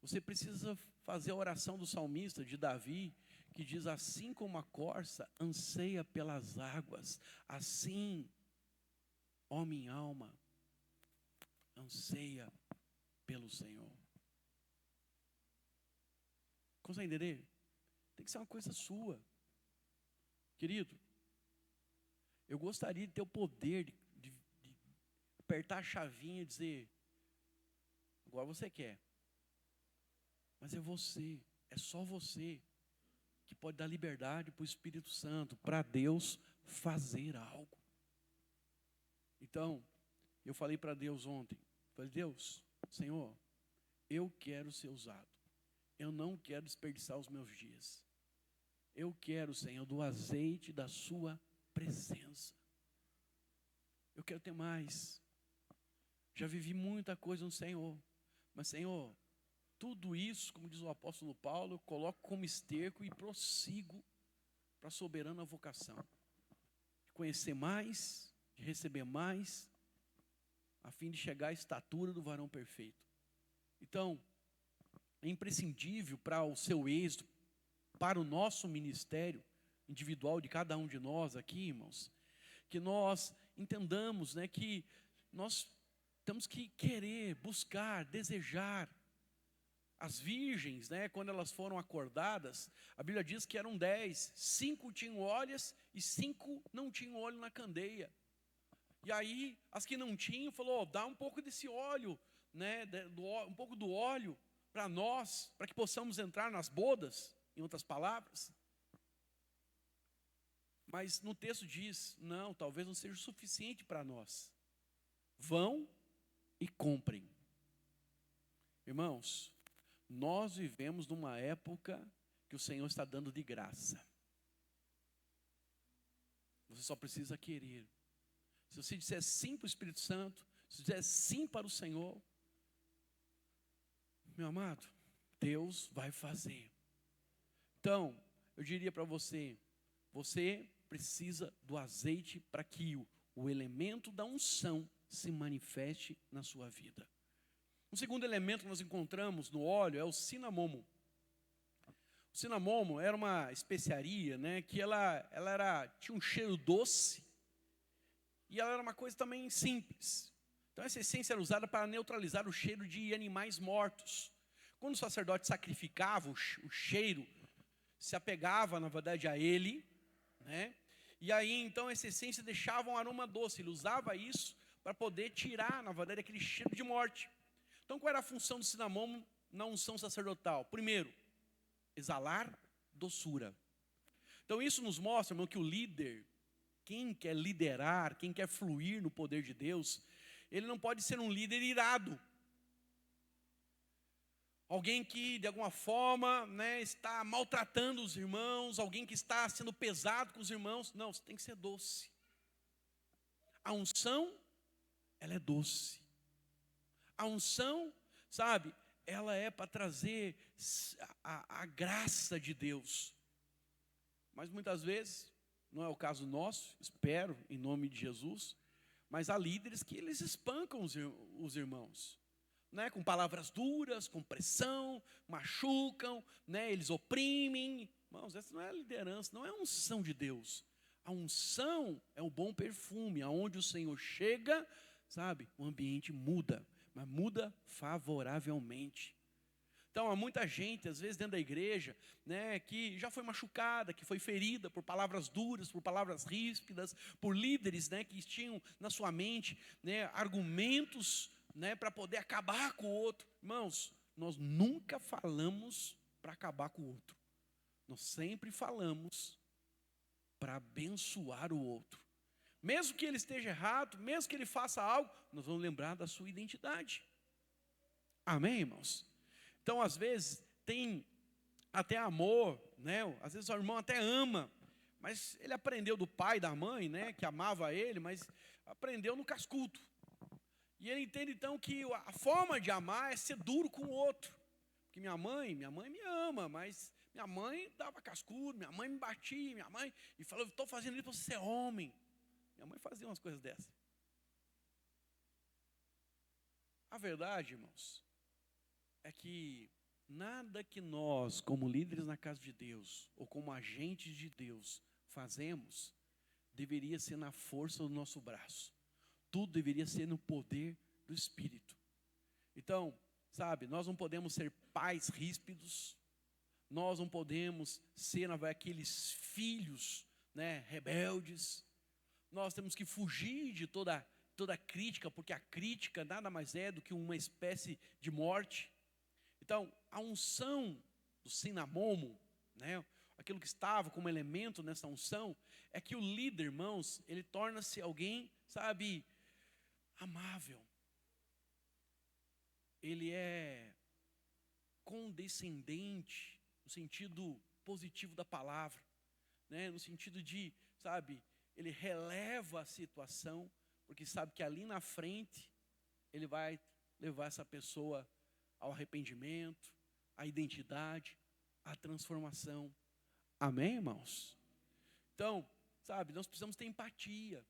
Você precisa fazer a oração do salmista de Davi, que diz, assim como a corça anseia pelas águas, assim, ó minha alma, anseia pelo Senhor. Consegue entender? Tem que ser uma coisa sua. Querido, eu gostaria de ter o poder de apertar a chavinha e dizer, agora você quer. Mas é só você que pode dar liberdade para o Espírito Santo, para Deus fazer algo. Então, eu falei para Deus ontem, falei, Deus, Senhor, eu quero ser usado. Eu não quero desperdiçar os meus dias. Eu quero, Senhor, do azeite da sua presença. Eu quero ter mais. Já vivi muita coisa no Senhor, mas, Senhor, tudo isso, como diz o apóstolo Paulo, eu coloco como esterco e prossigo para a soberana vocação. De conhecer mais, de receber mais, a fim de chegar à estatura do varão perfeito. Então, é imprescindível para o seu êxito, para o nosso ministério individual de cada um de nós aqui, irmãos, que nós entendamos, né, que nós temos que querer, buscar, desejar. As virgens, né, quando elas foram acordadas, a Bíblia diz que eram 10, 5 tinham olhos e 5 não tinham óleo na candeia. E aí, as que não tinham, falou, dá um pouco desse óleo, né, um pouco do óleo para nós, para que possamos entrar nas bodas, em outras palavras. Mas no texto diz, não, talvez não seja o suficiente para nós. Vão e comprem. Irmãos, nós vivemos numa época que o Senhor está dando de graça. Você só precisa querer. Se você disser sim para o Espírito Santo, se você disser sim para o Senhor, meu amado, Deus vai fazer. Então, eu diria para você, você precisa do azeite para que o elemento da unção se manifeste na sua vida. Um segundo elemento que nós encontramos no óleo é o cinamomo. O cinamomo era uma especiaria, né, que ela tinha um cheiro doce e ela era uma coisa também simples. Então essa essência era usada para neutralizar o cheiro de animais mortos. Quando o sacerdote sacrificava, o cheiro se apegava, na verdade, a ele, né? E aí, então, essa essência deixava um aroma doce. Ele usava isso para poder tirar, na verdade, aquele cheiro de morte. Então, qual era a função do cinamomo na unção sacerdotal? Primeiro, exalar doçura. Então, isso nos mostra, irmão, que o líder, Quem quer liderar, quem quer fluir no poder de Deus, ele não pode ser um líder irado. Alguém que, de alguma forma, está maltratando os irmãos, alguém que está sendo pesado com os irmãos. Não, você tem que ser doce. A unção, ela é doce. A unção, sabe, ela é para trazer a graça de Deus. Mas muitas vezes, não é o caso nosso, espero, em nome de Jesus, mas há líderes que eles espancam os irmãos. Com palavras duras, com pressão, machucam, eles oprimem. Irmãos, essa não é a liderança, não é a unção de Deus. A unção é o bom perfume, aonde o Senhor chega, sabe, o ambiente muda, mas muda favoravelmente. Então, há muita gente, às vezes dentro da igreja, que já foi machucada, que foi ferida por palavras duras, por palavras ríspidas, por líderes, que tinham na sua mente, argumentos, para poder acabar com o outro. Irmãos, nós nunca falamos para acabar com o outro. Nós sempre falamos para abençoar o outro. Mesmo que ele esteja errado, mesmo que ele faça algo, nós vamos lembrar da sua identidade. Amém, irmãos? Então, às vezes, tem até amor, às vezes o irmão até ama, mas ele aprendeu do pai, da mãe, que amava ele, mas aprendeu no cascudo. E ele entende então que a forma de amar é ser duro com o outro. Porque minha mãe me ama, mas minha mãe dava cascudo, minha mãe me batia, e falou, estou fazendo isso para você ser homem. Minha mãe fazia umas coisas dessas. A verdade, irmãos, é que nada que nós, como líderes na casa de Deus, ou como agentes de Deus, fazemos, deveria ser na força do nosso braço. Tudo deveria ser no poder do Espírito. Então, sabe, nós não podemos ser pais ríspidos, nós não podemos ser aqueles filhos, rebeldes. Nós temos que fugir de toda crítica, porque a crítica nada mais é do que uma espécie de morte. Então, a unção do sinamomo, aquilo que estava como elemento nessa unção, é que o líder, irmãos, ele torna-se alguém, sabe, amável. Ele é condescendente, no sentido positivo da palavra, no sentido de, sabe, ele releva a situação, porque sabe que ali na frente, ele vai levar essa pessoa ao arrependimento, à identidade, à transformação. Amém, irmãos? Então, sabe, nós precisamos ter empatia,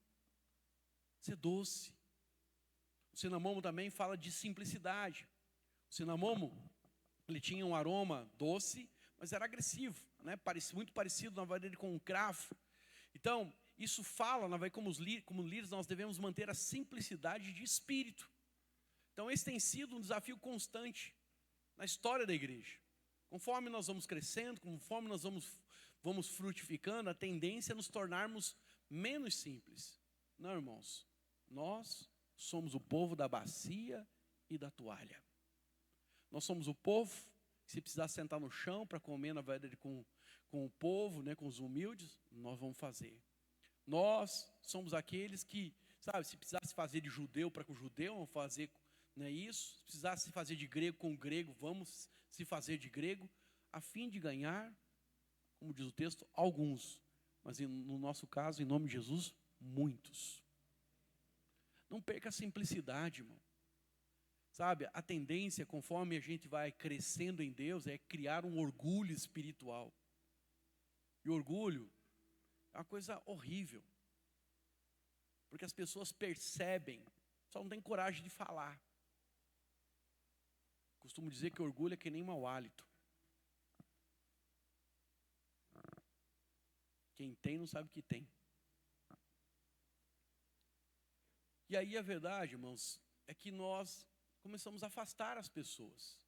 ser doce. O cinamomo também fala de simplicidade. O cinamomo, ele tinha um aroma doce, mas era agressivo, muito parecido, na verdade, com o cravo. Então, isso fala, como líderes, nós devemos manter a simplicidade de espírito. Então, esse tem sido um desafio constante na história da igreja. Conforme nós vamos crescendo, conforme nós vamos frutificando, a tendência é nos tornarmos menos simples. Não, irmãos, nós somos o povo da bacia e da toalha. Nós somos o povo que, se precisar sentar no chão para comer, na verdade, com o povo, com os humildes, nós vamos fazer. Nós somos aqueles que, sabe, se precisasse fazer de judeu para com o judeu, vamos fazer, isso. Se precisasse fazer de grego com o grego, vamos se fazer de grego, a fim de ganhar, como diz o texto, alguns. Mas no nosso caso, em nome de Jesus, muitos. Não perca a simplicidade, irmão. Sabe, a tendência, conforme a gente vai crescendo em Deus, é criar um orgulho espiritual. E orgulho é uma coisa horrível. Porque as pessoas percebem, só não tem coragem de falar. Costumo dizer que orgulho é que nem mau hálito. Quem tem não sabe o que tem. E aí a verdade, irmãos, é que nós começamos a afastar as pessoas.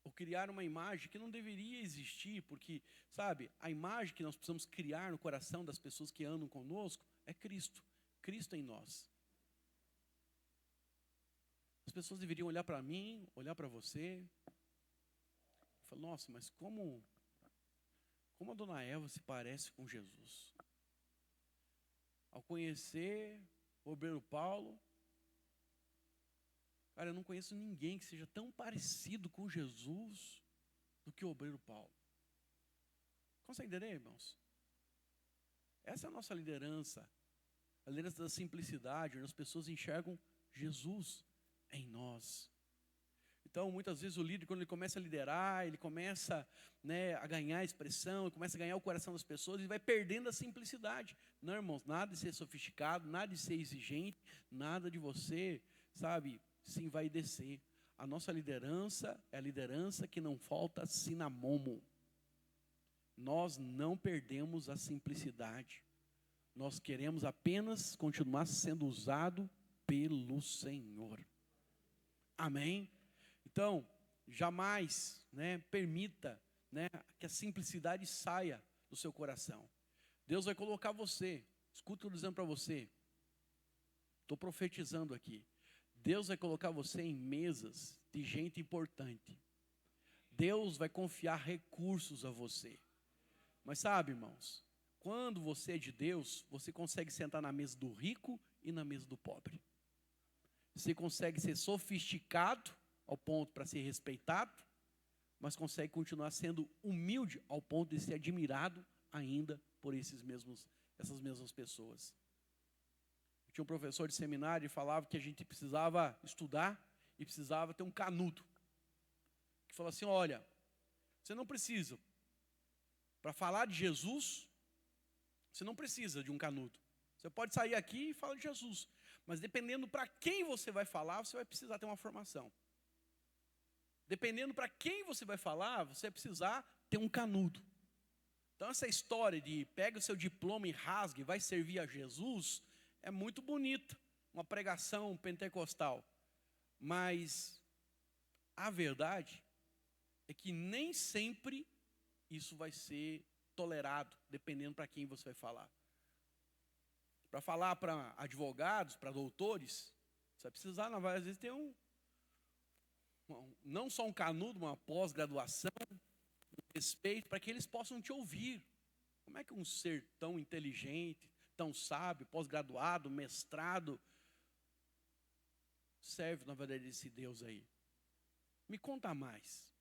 Ou criar uma imagem que não deveria existir, porque, sabe, a imagem que nós precisamos criar no coração das pessoas que andam conosco é Cristo. Cristo em nós. As pessoas deveriam olhar para mim, olhar para você, e falar, nossa, mas como a dona Eva se parece com Jesus? Ao conhecer o obreiro Paulo, cara, eu não conheço ninguém que seja tão parecido com Jesus do que o obreiro Paulo. Consegue entender, irmãos? Essa é a nossa liderança. A liderança da simplicidade, onde as pessoas enxergam Jesus em nós. Então, muitas vezes o líder, quando ele começa a liderar, ele começa, a ganhar expressão, ele começa a ganhar o coração das pessoas, ele vai perdendo a simplicidade. Não, irmãos, nada de ser sofisticado, nada de ser exigente, nada de você, se envaidecer. A nossa liderança é a liderança que não falta cinamomo. Nós não perdemos a simplicidade. Nós queremos apenas continuar sendo usado pelo Senhor. Amém? Então, jamais permita que a simplicidade saia do seu coração. Deus vai colocar você, escuta o que eu estou dizendo para você, estou profetizando aqui. Deus vai colocar você em mesas de gente importante. Deus vai confiar recursos a você. Mas irmãos, quando você é de Deus, você consegue sentar na mesa do rico e na mesa do pobre. Você consegue ser sofisticado ao ponto para ser respeitado, mas consegue continuar sendo humilde ao ponto de ser admirado ainda por essas mesmas pessoas. Eu tinha um professor de seminário que falava que a gente precisava estudar e precisava ter um canudo. Que falou assim, olha, você não precisa, para falar de Jesus, você não precisa de um canudo. Você pode sair aqui e falar de Jesus, mas dependendo para quem você vai falar, você vai precisar ter uma formação. Dependendo para quem você vai falar, você vai precisar ter um canudo. Então essa história de pega o seu diploma e rasgue, vai servir a Jesus, é muito bonita, uma pregação pentecostal. Mas a verdade é que nem sempre isso vai ser tolerado, dependendo para quem você vai falar. Para falar para advogados, para doutores, você vai precisar, às vezes, ter não só um canudo, uma pós-graduação, um respeito, para que eles possam te ouvir. Como é que um ser tão inteligente, tão sábio, pós-graduado, mestrado, serve, na verdade, esse Deus aí? Me conta mais.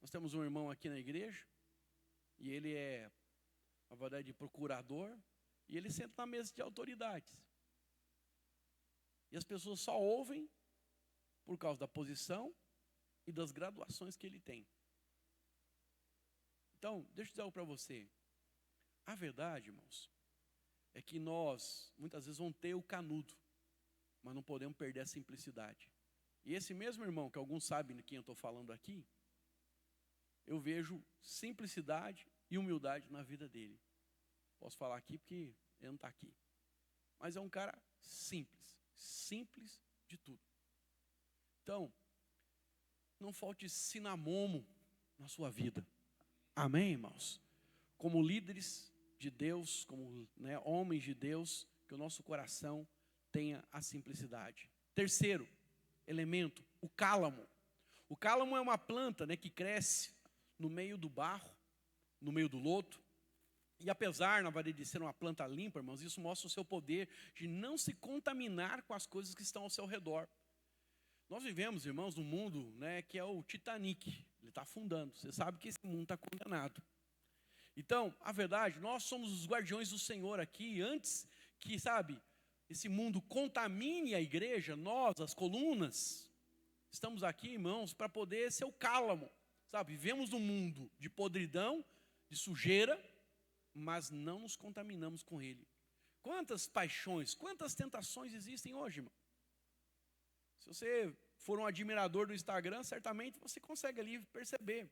Nós temos um irmão aqui na igreja, e ele é, na verdade, procurador, e ele senta na mesa de autoridades. E as pessoas só ouvem por causa da posição e das graduações que ele tem. Então, deixa eu dizer algo para você. A verdade, irmãos, é que nós, muitas vezes, vamos ter o canudo, mas não podemos perder a simplicidade. E esse mesmo irmão, que alguns sabem de quem eu estou falando aqui, eu vejo simplicidade e humildade na vida dele. Posso falar aqui porque ele não está aqui. Mas é um cara simples, simples de tudo. Então, não falte cinamomo na sua vida. Amém, irmãos? Como líderes de Deus, como homens de Deus, que o nosso coração tenha a simplicidade. Terceiro elemento, o cálamo. O cálamo é uma planta que cresce no meio do barro, no meio do lodo. E apesar, na verdade, de ser uma planta limpa, irmãos, isso mostra o seu poder de não se contaminar com as coisas que estão ao seu redor. Nós vivemos, irmãos, num mundo que é o Titanic. Ele está afundando. Você sabe que esse mundo está condenado. Então, a verdade, nós somos os guardiões do Senhor aqui. Antes que, esse mundo contamine a igreja, nós, as colunas, estamos aqui, irmãos, para poder ser o cálamo. Vivemos num mundo de podridão, de sujeira, mas não nos contaminamos com ele. Quantas paixões, quantas tentações existem hoje, irmão? Se você for um admirador do Instagram, certamente você consegue ali perceber.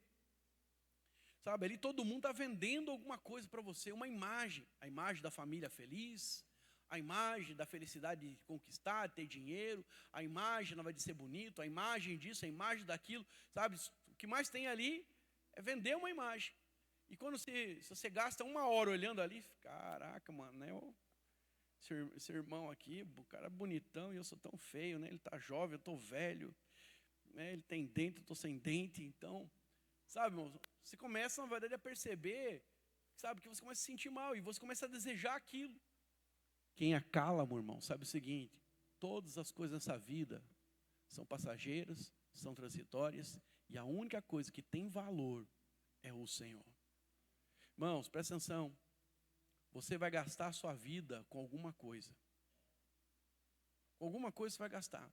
Ali todo mundo está vendendo alguma coisa para você, uma imagem. A imagem da família feliz, a imagem da felicidade de conquistar, de ter dinheiro, a imagem de ser bonito, a imagem disso, a imagem daquilo. O que mais tem ali é vender uma imagem. E quando se você gasta 1 hora olhando ali, caraca, mano, esse irmão aqui, o cara é bonitão e eu sou tão feio, ele está jovem, eu estou velho, ele tem dente, eu estou sem dente. Então, irmão, você começa, na verdade, a perceber, que você começa a se sentir mal e você começa a desejar aquilo. Quem é cálamo, irmão, sabe o seguinte: todas as coisas nessa vida são passageiras, são transitórias, e a única coisa que tem valor é o Senhor. Irmãos, presta atenção. Você vai gastar a sua vida com alguma coisa. Com alguma coisa você vai gastar.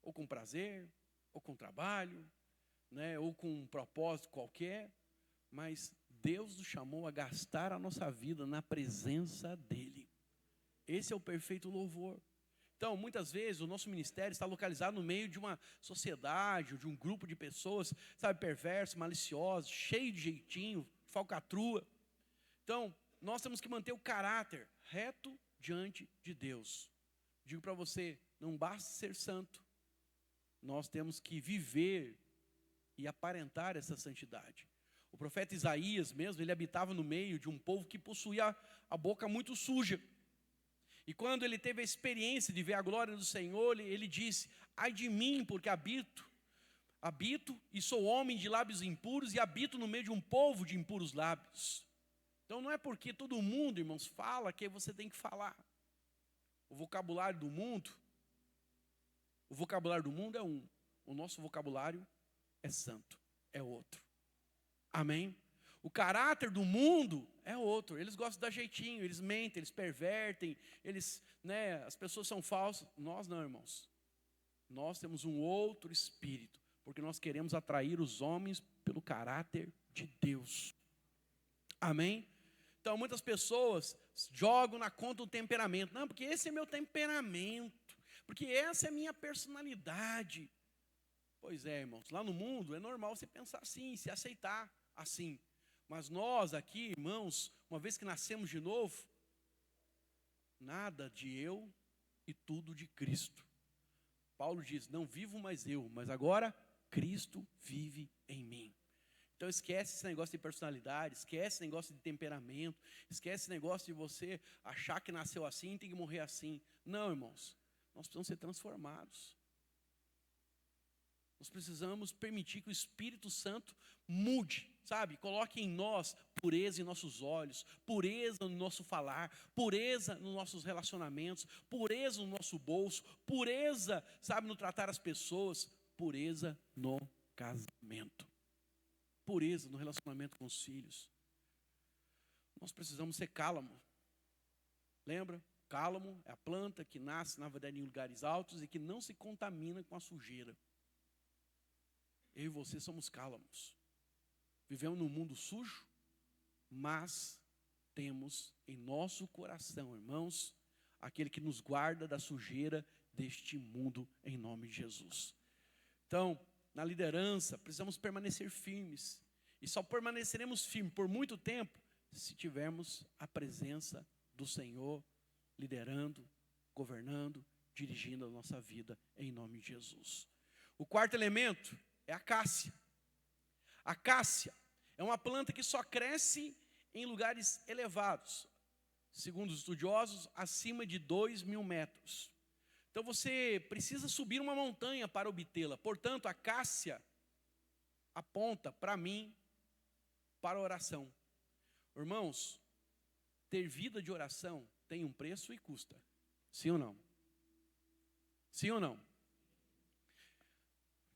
Ou com prazer, ou com trabalho, né, ou com um propósito qualquer. Mas Deus nos chamou a gastar a nossa vida na presença dEle. Esse é o perfeito louvor. Então, muitas vezes, o nosso ministério está localizado no meio de uma sociedade, ou de um grupo de pessoas, sabe, perversos, maliciosos, cheio de jeitinho, falcatrua. Então, nós temos que manter o caráter reto diante de Deus. Digo para você, não basta ser santo, nós temos que viver e aparentar essa santidade. O profeta Isaías mesmo, ele habitava no meio de um povo que possuía a boca muito suja. E quando ele teve a experiência de ver a glória do Senhor, ele disse: ai de mim, porque habito e sou homem de lábios impuros e habito no meio de um povo de impuros lábios. Então não é porque todo mundo, irmãos, fala que você tem que falar. O vocabulário do mundo é um. O nosso vocabulário é santo, é outro. Amém? O caráter do mundo é outro. Eles gostam de dar jeitinho, eles mentem, eles pervertem, as pessoas são falsas. Nós não, irmãos. Nós temos um outro espírito, porque nós queremos atrair os homens pelo caráter de Deus. Amém? Então, muitas pessoas jogam na conta do temperamento. Não, porque esse é meu temperamento, porque essa é a minha personalidade. Pois é, irmãos, lá no mundo é normal você pensar assim, se aceitar assim. Mas nós aqui, irmãos, uma vez que nascemos de novo, nada de eu e tudo de Cristo. Paulo diz: não vivo mais eu, mas agora Cristo vive em mim. Então esquece esse negócio de personalidade, esquece esse negócio de temperamento, esquece esse negócio de você achar que nasceu assim e tem que morrer assim. Não, irmãos, nós precisamos ser transformados. Nós precisamos permitir que o Espírito Santo mude, sabe? Coloque em nós pureza em nossos olhos, pureza no nosso falar, pureza nos nossos relacionamentos, pureza no nosso bolso, pureza, sabe, no tratar as pessoas, pureza no casamento, pureza no relacionamento com os filhos. Nós precisamos ser cálamo. Lembra? Cálamo é a planta que nasce, na verdade, em lugares altos e que não se contamina com a sujeira. Eu e você somos cálamos. Vivemos num mundo sujo, mas temos em nosso coração, irmãos, aquele que nos guarda da sujeira deste mundo, em nome de Jesus. Então, na liderança, precisamos permanecer firmes. E só permaneceremos firmes por muito tempo se tivermos a presença do Senhor liderando, governando, dirigindo a nossa vida, em nome de Jesus. O quarto elemento é a cássia. A cássia é uma planta que só cresce em lugares elevados, segundo os estudiosos, acima de 2.000 metros. Então você precisa subir uma montanha para obtê-la. Portanto, a cássia aponta para mim, para a oração. Irmãos, ter vida de oração tem um preço e custa. Sim ou não? Sim ou não?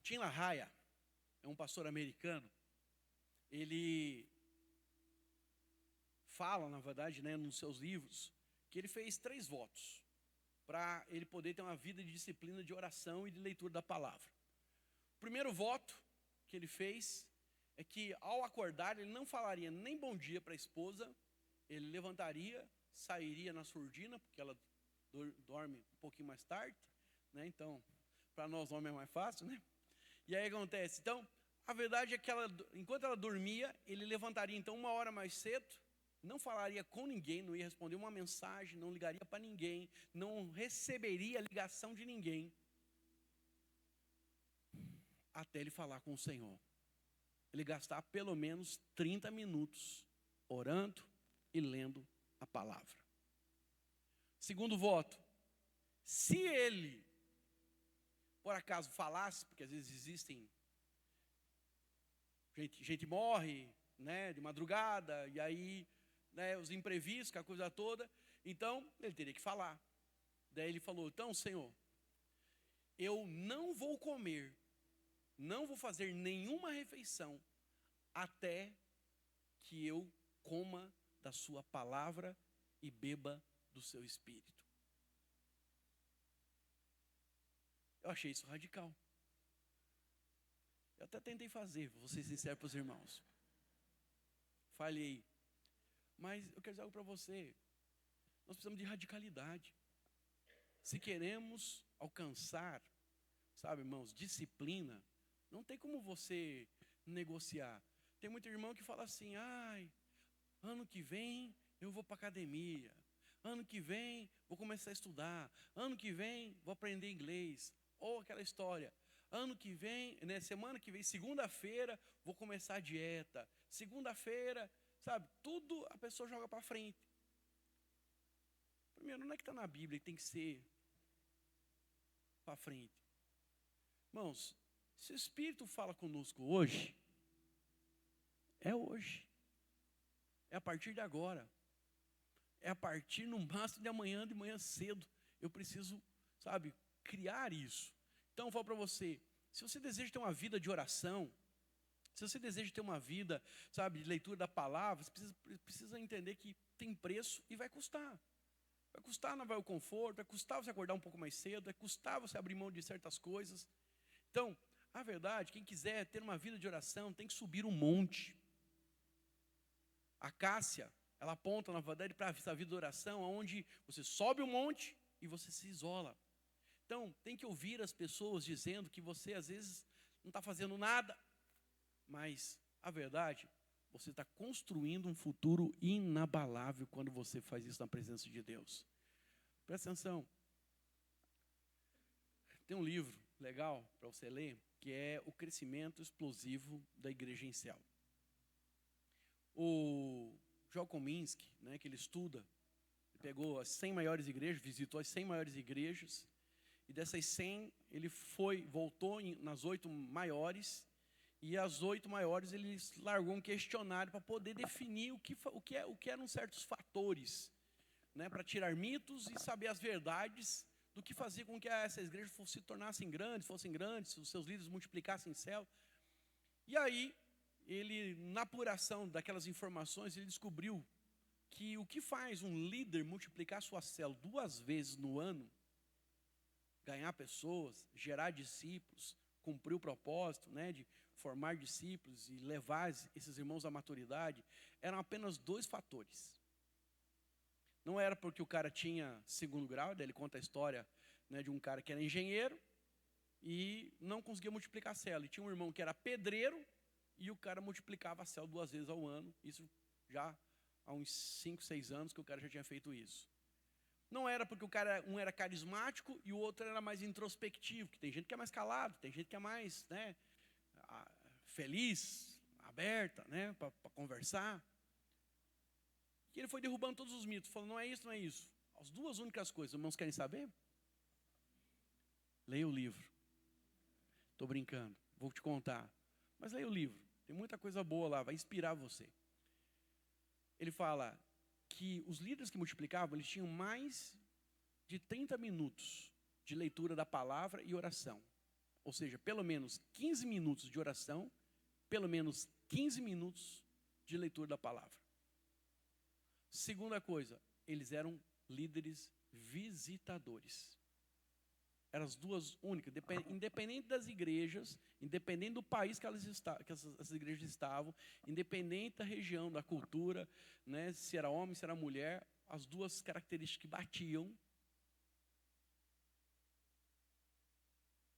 Tim LaHaye é um pastor americano. Ele fala, na verdade, nos seus livros, que ele fez 3 votos para ele poder ter uma vida de disciplina de oração e de leitura da palavra. O primeiro voto que ele fez é que, ao acordar, ele não falaria nem bom dia para a esposa, ele levantaria, sairia na surdina, porque ela dorme um pouquinho mais tarde, né? Então, para nós homens é mais fácil, né? E aí acontece, então, a verdade é que enquanto ela dormia, ele levantaria então 1 hora mais cedo, não falaria com ninguém, não ia responder uma mensagem, não ligaria para ninguém, não receberia ligação de ninguém, até ele falar com o Senhor. Ele gastar pelo menos 30 minutos orando e lendo a palavra. Segundo voto, se ele, por acaso, falasse, porque às vezes existem, gente morre, né, de madrugada, e aí, os imprevistos, a coisa toda, Então, ele teria que falar. Daí ele falou, então, Senhor, eu não vou comer, não vou fazer nenhuma refeição, até que eu coma da sua palavra e beba do seu espírito. Eu achei isso radical. Eu até tentei fazer, vou ser sincero para os irmãos. Falhei. Mas eu quero dizer algo para você. Nós precisamos de radicalidade. Se queremos alcançar, sabe, irmãos, disciplina, não tem como você negociar. Tem muito irmão que fala assim, ano que vem eu vou para a academia. Ano que vem vou começar a estudar. Ano que vem vou aprender inglês. Ou aquela história, ano que vem, né, semana que vem, segunda-feira, vou começar a dieta. Segunda-feira, sabe, tudo a pessoa joga para frente. Primeiro, não é que está na Bíblia que tem que ser para frente. Irmãos, se o Espírito fala conosco hoje, é hoje. É a partir de agora. É a partir, no máximo, de manhã cedo. Eu preciso, sabe, criar isso. Então, eu falo para você, se você deseja ter uma vida de oração, se você deseja ter uma vida, sabe, de leitura da palavra, você precisa entender que tem preço e vai custar. Vai custar não vai o conforto, vai custar você acordar um pouco mais cedo, vai custar você abrir mão de certas coisas. Então, a verdade, quem quiser ter uma vida de oração, tem que subir um monte. A Cássia, ela aponta, na verdade, para essa vida de oração, onde você sobe um monte e você se isola. Então, tem que ouvir as pessoas dizendo que você, às vezes, não está fazendo nada. Mas, a verdade, você está construindo um futuro inabalável quando você faz isso na presença de Deus. Presta atenção. Tem um livro legal para você ler, que é O Crescimento Explosivo da Igreja em Céu. O Joel Kominski, né, que ele estuda, ele pegou as 100 maiores igrejas, visitou as 100 maiores igrejas, e dessas 100, ele voltou nas 8 maiores, e as 8 maiores ele largou um questionário para poder definir o que eram certos fatores, né, para tirar mitos e saber as verdades do que fazia com que essas igrejas se tornassem grandes, fossem grandes, os seus líderes multiplicassem em céu. E aí, ele, na apuração daquelas informações, ele descobriu que o que faz um líder multiplicar sua célula 2 vezes no ano, ganhar pessoas, gerar discípulos, cumprir o propósito, né, de formar discípulos e levar esses irmãos à maturidade, eram apenas 2 fatores. Não era porque o cara tinha 2º grau, daí ele conta a história, né, de um cara que era engenheiro e não conseguia multiplicar a célula. E tinha um irmão que era pedreiro e o cara multiplicava a célula 2 vezes ao ano. Isso já há uns 5, 6 anos que o cara já tinha feito isso. Não era porque um era carismático e o outro era mais introspectivo, que tem gente que é mais calado, tem gente que é mais, né, feliz, aberta, né, para conversar. E ele foi derrubando todos os mitos, falando, não é isso, não é isso. As 2 únicas coisas, irmãos querem saber? Leia o livro. Estou brincando, vou te contar. Mas leia o livro, tem muita coisa boa lá, vai inspirar você. Ele fala que os líderes que multiplicavam, eles tinham mais de 30 minutos de leitura da palavra e oração. Ou seja, pelo menos 15 minutos de oração, pelo menos 15 minutos de leitura da palavra. Segunda coisa, eles eram líderes visitadores. Eram as 2 únicas, independente das igrejas, independente do país que essas igrejas estavam, independente da região, da cultura, né, se era homem, se era mulher, as 2 características que batiam: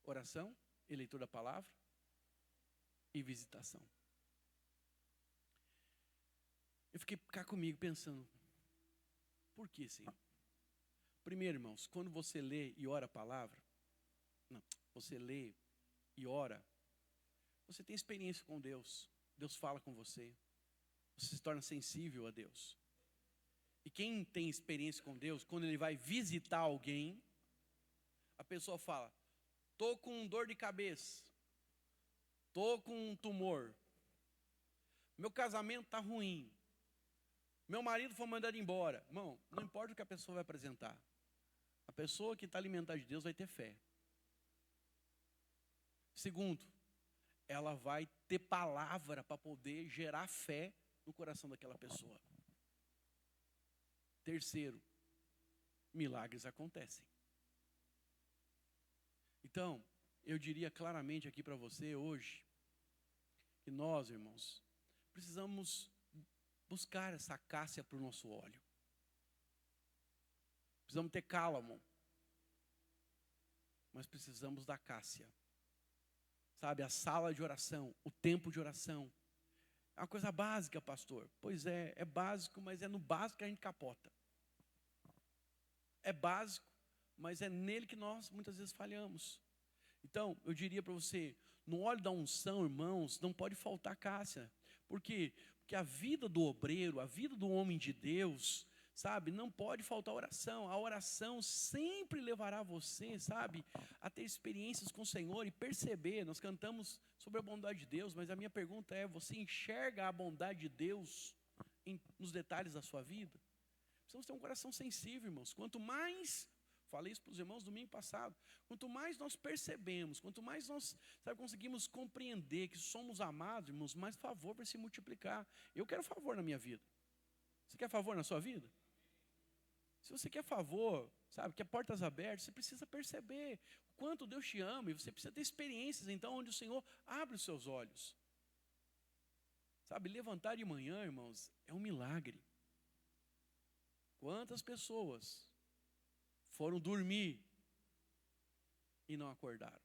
oração e leitura da palavra e visitação. Eu fiquei cá comigo pensando, por que, Senhor? Primeiro, irmãos, quando você lê e ora a palavra, você lê e ora, você tem experiência com Deus, Deus fala com você, você se torna sensível a Deus. E quem tem experiência com Deus, quando ele vai visitar alguém, a pessoa fala, estou com dor de cabeça, estou com um tumor, meu casamento está ruim, Meu marido foi mandado embora. Irmão, não importa o que a pessoa vai apresentar. A pessoa que está alimentada de Deus vai ter fé. Segundo, ela vai ter palavra para poder gerar fé no coração daquela pessoa. Terceiro, milagres acontecem. Então, eu diria claramente aqui para você hoje, que nós, irmãos, precisamos buscar essa acácia para o nosso óleo. Precisamos ter cálamo, mas precisamos da acácia. Sabe, a sala de oração, o tempo de oração. É uma coisa básica, pastor. Pois é básico, mas é no básico que a gente capota. É básico, mas é nele que nós muitas vezes falhamos. Então, eu diria para você, no óleo da unção, irmãos, não pode faltar acácia. Por quê? Porque a vida do obreiro, a vida do homem de Deus, sabe, não pode faltar oração. A oração sempre levará você, sabe, a ter experiências com o Senhor e perceber. Nós cantamos sobre a bondade de Deus, mas a minha pergunta é, você enxerga a bondade de Deus nos detalhes da sua vida? Precisamos ter um coração sensível, irmãos. Quanto mais, falei isso para os irmãos domingo passado, quanto mais nós percebemos, quanto mais nós, sabe, conseguimos compreender que somos amados, irmãos, mais favor vai se multiplicar. Eu quero favor na minha vida. Você quer favor na sua vida? Se você quer favor, sabe, quer portas abertas, você precisa perceber o quanto Deus te ama e você precisa ter experiências, então, onde o Senhor abre os seus olhos. Sabe, levantar de manhã, irmãos, é um milagre. Quantas pessoas foram dormir e não acordaram?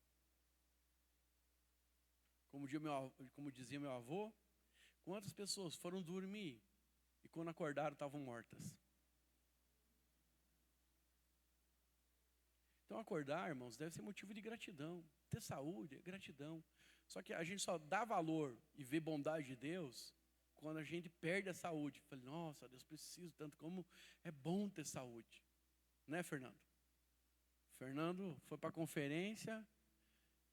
Como dizia meu avô, quantas pessoas foram dormir e quando acordaram estavam mortas? Então acordar, irmãos, deve ser motivo de gratidão. Ter saúde é gratidão. Só que a gente só dá valor e vê bondade de Deus quando a gente perde a saúde. Falei, nossa, Deus, preciso tanto, como é bom ter saúde. Né, Fernando? Fernando foi para a conferência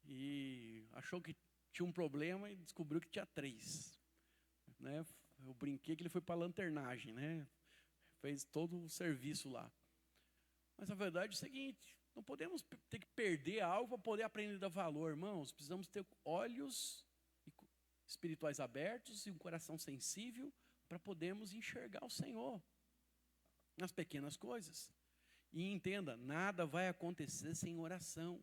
e achou que tinha um problema e descobriu que tinha 3. Né? Eu brinquei que ele foi para a lanternagem, né? Fez todo o serviço lá. Mas a verdade é o seguinte, não podemos ter que perder algo para poder aprender a dar valor, irmãos. Precisamos ter olhos espirituais abertos e um coração sensível para podermos enxergar o Senhor nas pequenas coisas. E entenda, nada vai acontecer sem oração.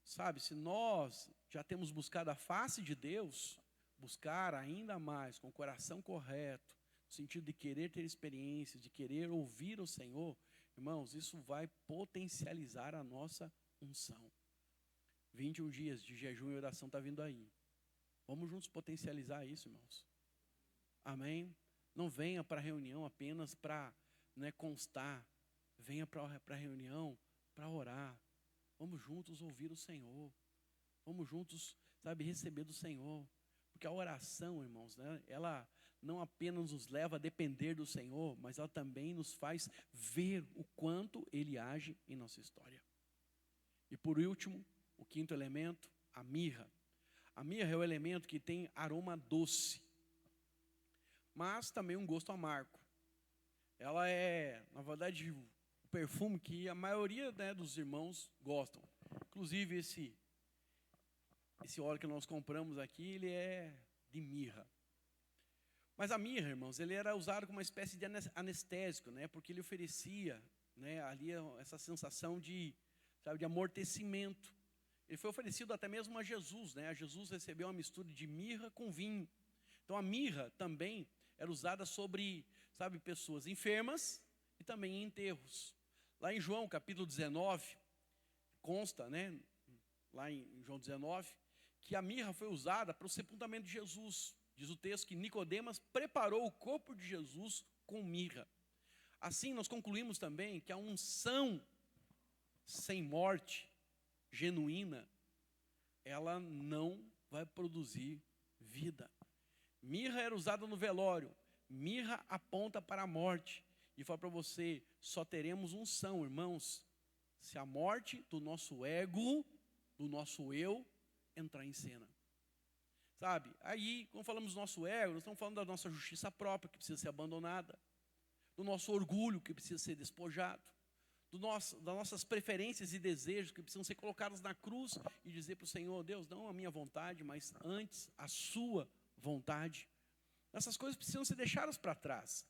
Sabe, se nós já temos buscado a face de Deus, buscar ainda mais com o coração correto, no sentido de querer ter experiências, de querer ouvir o Senhor, irmãos, isso vai potencializar a nossa unção. 21 dias de jejum e oração está vindo aí. Vamos juntos potencializar isso, irmãos. Amém? Não venha para a reunião apenas para, né, constar. Venha para a reunião para orar. Vamos juntos ouvir o Senhor. Vamos juntos, sabe, receber do Senhor. Porque a oração, irmãos, né, ela não apenas nos leva a depender do Senhor, mas ela também nos faz ver o quanto Ele age em nossa história. E por último, o quinto elemento, a mirra. A mirra é o elemento que tem aroma doce, mas também um gosto amargo. Ela é, na verdade, o perfume que a maioria, né, dos irmãos gostam. Inclusive esse óleo que nós compramos aqui, ele é de mirra. Mas a mirra, irmãos, ele era usado como uma espécie de anestésico, né, porque ele oferecia, né, ali essa sensação de, sabe, de amortecimento. Ele foi oferecido até mesmo a Jesus, né? A Jesus recebeu uma mistura de mirra com vinho. Então a mirra também era usada sobre, sabe, pessoas enfermas e também em enterros. Lá em João capítulo 19, consta, né, lá em João 19, que a mirra foi usada para o sepultamento de Jesus. Diz o texto que Nicodemas preparou o corpo de Jesus com mirra. Assim nós concluímos também que a unção sem morte genuína, ela não vai produzir vida. Mirra era usada no velório. Mirra aponta para a morte. E fala para você, só teremos unção, irmãos, se a morte do nosso ego, do nosso eu, entrar em cena. Sabe? Aí, quando falamos do nosso ego, nós estamos falando da nossa justiça própria, que precisa ser abandonada. do nosso orgulho que precisa ser despojado, das nossas preferências e desejos que precisam ser colocados na cruz e dizer para o Senhor: Deus, não a minha vontade, mas antes a sua vontade. Essas coisas precisam ser deixadas para trás.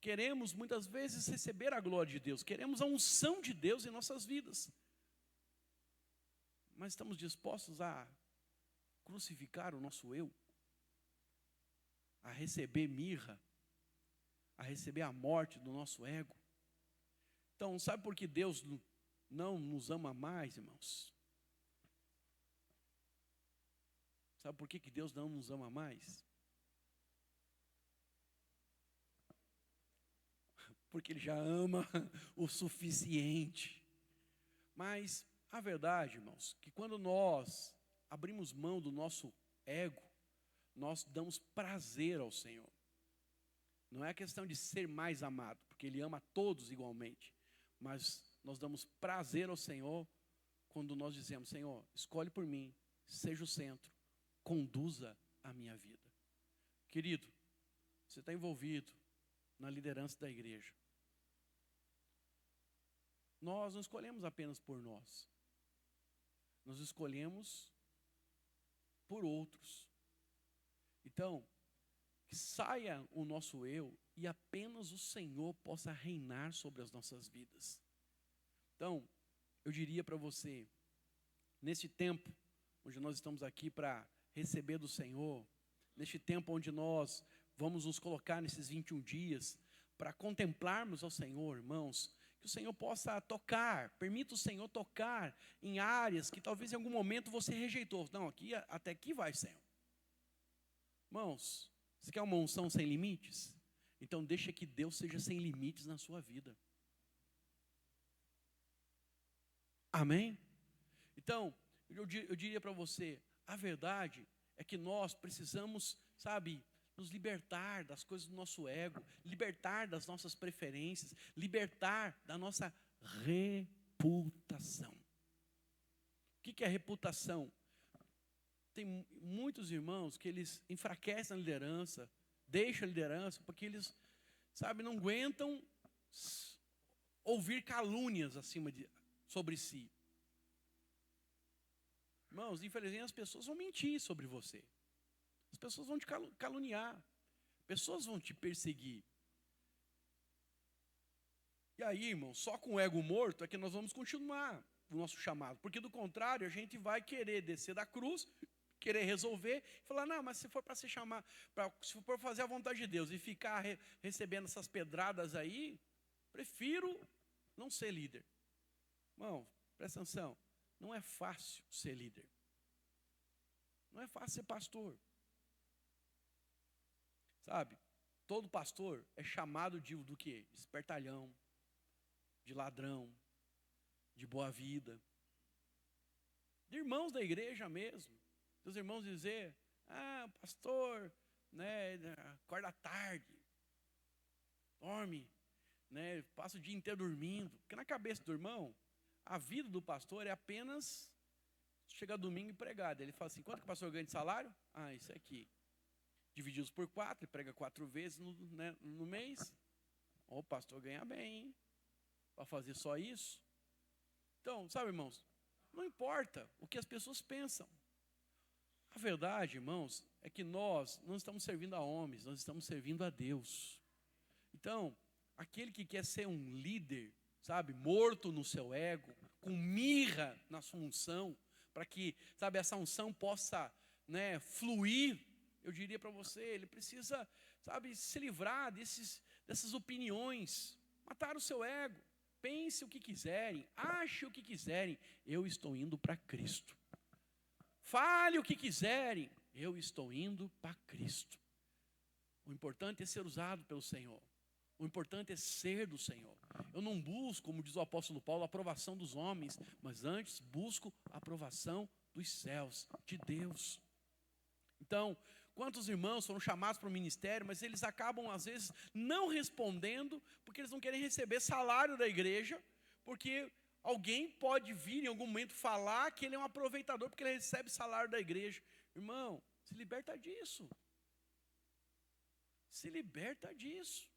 Queremos muitas vezes receber a glória de Deus, queremos a unção de Deus em nossas vidas, mas estamos dispostos a crucificar o nosso eu, a receber mirra, a receber a morte do nosso ego. Então, sabe por que Deus não nos ama mais, irmãos? Sabe por que Deus não nos ama mais? Porque Ele já ama o suficiente. Mas a verdade, irmãos, que quando nós abrimos mão do nosso ego, nós damos prazer ao Senhor. Não é a questão de ser mais amado, porque Ele ama todos igualmente. Mas nós damos prazer ao Senhor quando nós dizemos: Senhor, escolhe por mim, seja o centro, conduza a minha vida. Querido, você está envolvido na liderança da igreja. Nós não escolhemos apenas por nós. Nós escolhemos por outros. Então, que saia o nosso eu e apenas o Senhor possa reinar sobre as nossas vidas. Então, eu diria para você, neste tempo onde nós estamos aqui para receber do Senhor, neste tempo onde nós vamos nos colocar nesses 21 dias para contemplarmos ao Senhor, irmãos, que o Senhor possa tocar, permita o Senhor tocar em áreas que talvez em algum momento você rejeitou. Não, até aqui vai, Senhor. Irmãos, você quer uma unção sem limites? Então deixa que Deus seja sem limites na sua vida. Amém? Então, eu diria para você, a verdade é que nós precisamos, nos libertar das coisas do nosso ego, libertar das nossas preferências, libertar da nossa reputação. O que é reputação? Tem muitos irmãos que eles enfraquecem a liderança, deixam a liderança, porque eles, não aguentam ouvir calúnias sobre si. Irmãos, infelizmente as pessoas vão mentir sobre você. As pessoas vão te caluniar. Pessoas vão te perseguir. E aí, irmão, só com o ego morto é que nós vamos continuar o nosso chamado. Porque do contrário, a gente vai querer descer da cruz, querer resolver, e falar: não, mas se for para se chamar, se for fazer a vontade de Deus e ficar recebendo essas pedradas aí, prefiro não ser líder. Irmão, presta atenção, não é fácil ser líder. Não é fácil ser pastor. Todo pastor é chamado do quê? De espertalhão, de ladrão, de boa vida. De irmãos da igreja mesmo. Dos irmãos dizer: pastor, acorda tarde, dorme, passa o dia inteiro dormindo. Porque na cabeça do irmão, a vida do pastor é apenas chegar domingo e pregar. Ele fala assim: quanto que o pastor ganha de salário? Isso aqui. Divididos por 4, ele prega 4 vezes no mês. O pastor ganha bem, hein? Para fazer só isso. Então, irmãos, não importa o que as pessoas pensam. A verdade, irmãos, é que nós não estamos servindo a homens, nós estamos servindo a Deus. Então, aquele que quer ser um líder, morto no seu ego, com mirra na sua unção, para que, essa unção possa, fluir, eu diria para você, ele precisa, se livrar dessas opiniões, matar o seu ego. Pense o que quiserem, ache o que quiserem, eu estou indo para Cristo. Fale o que quiserem, eu estou indo para Cristo. O importante é ser usado pelo Senhor. O importante é ser do Senhor. Eu não busco, como diz o apóstolo Paulo, a aprovação dos homens, mas antes busco a aprovação dos céus, de Deus. Então, quantos irmãos foram chamados para o ministério, mas eles acabam, às vezes, não respondendo, porque eles não querem receber salário da igreja, porque alguém pode vir em algum momento falar que ele é um aproveitador, porque ele recebe salário da igreja. Irmão, se liberta disso. Se liberta disso.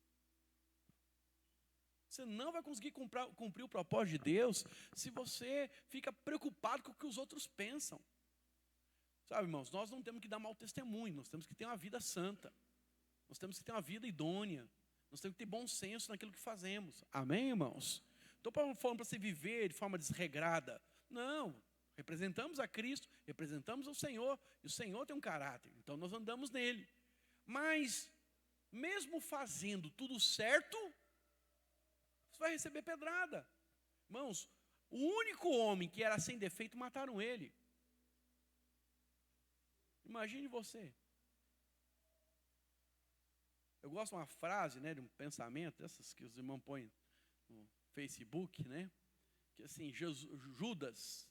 Você não vai conseguir cumprir o propósito de Deus se você fica preocupado com o que os outros pensam. Sabe, irmãos, nós não temos que dar mau testemunho, nós temos que ter uma vida santa. Nós temos que ter uma vida idônea. Nós temos que ter bom senso naquilo que fazemos. Amém, irmãos? Estou falando para você viver de forma desregrada. Não, representamos a Cristo, representamos o Senhor, e o Senhor tem um caráter, então nós andamos nele. Mas, mesmo fazendo tudo certo, você vai receber pedrada. Irmãos, o único homem que era sem defeito, mataram ele. Imagine você. Eu gosto de uma frase, né, de um pensamento, essas que os irmãos põem no Facebook, né? Que assim, Judas,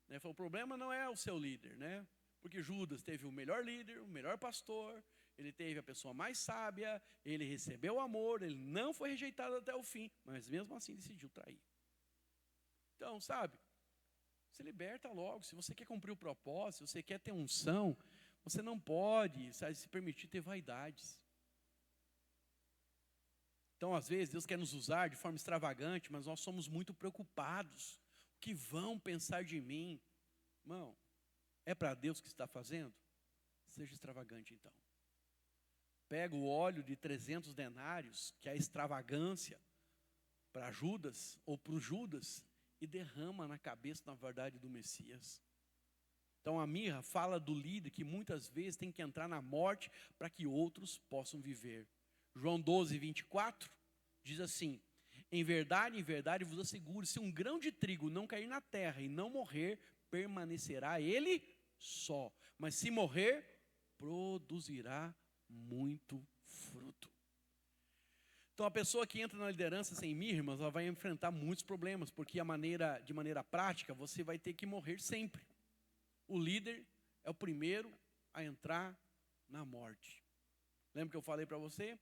né, falou, o problema não é o seu líder, né? Porque Judas teve o melhor líder, o melhor pastor, ele teve a pessoa mais sábia, ele recebeu o amor, ele não foi rejeitado até o fim, mas mesmo assim decidiu trair. Então, sabe, se liberta logo. Se você quer cumprir o propósito, se você quer ter unção, você não pode, sabe, se permitir ter vaidades. Então, às vezes, Deus quer nos usar de forma extravagante, mas nós somos muito preocupados. O que vão pensar de mim? Irmão, é para Deus que está fazendo? Seja extravagante, então. Pega o óleo de 300 denários, que é a extravagância, para Judas, ou para o Judas, e derrama na cabeça, na verdade, do Messias. Então, a mirra fala do líder que muitas vezes tem que entrar na morte para que outros possam viver. João 12, 24, diz assim, em verdade vos asseguro, se um grão de trigo não cair na terra e não morrer, permanecerá ele só. Mas se morrer, produzirá muito fruto. Então, a pessoa que entra na liderança sem mirra, irmãos, ela vai enfrentar muitos problemas, porque de maneira prática, você vai ter que morrer sempre. O líder é o primeiro a entrar na morte. Lembra que eu falei para você?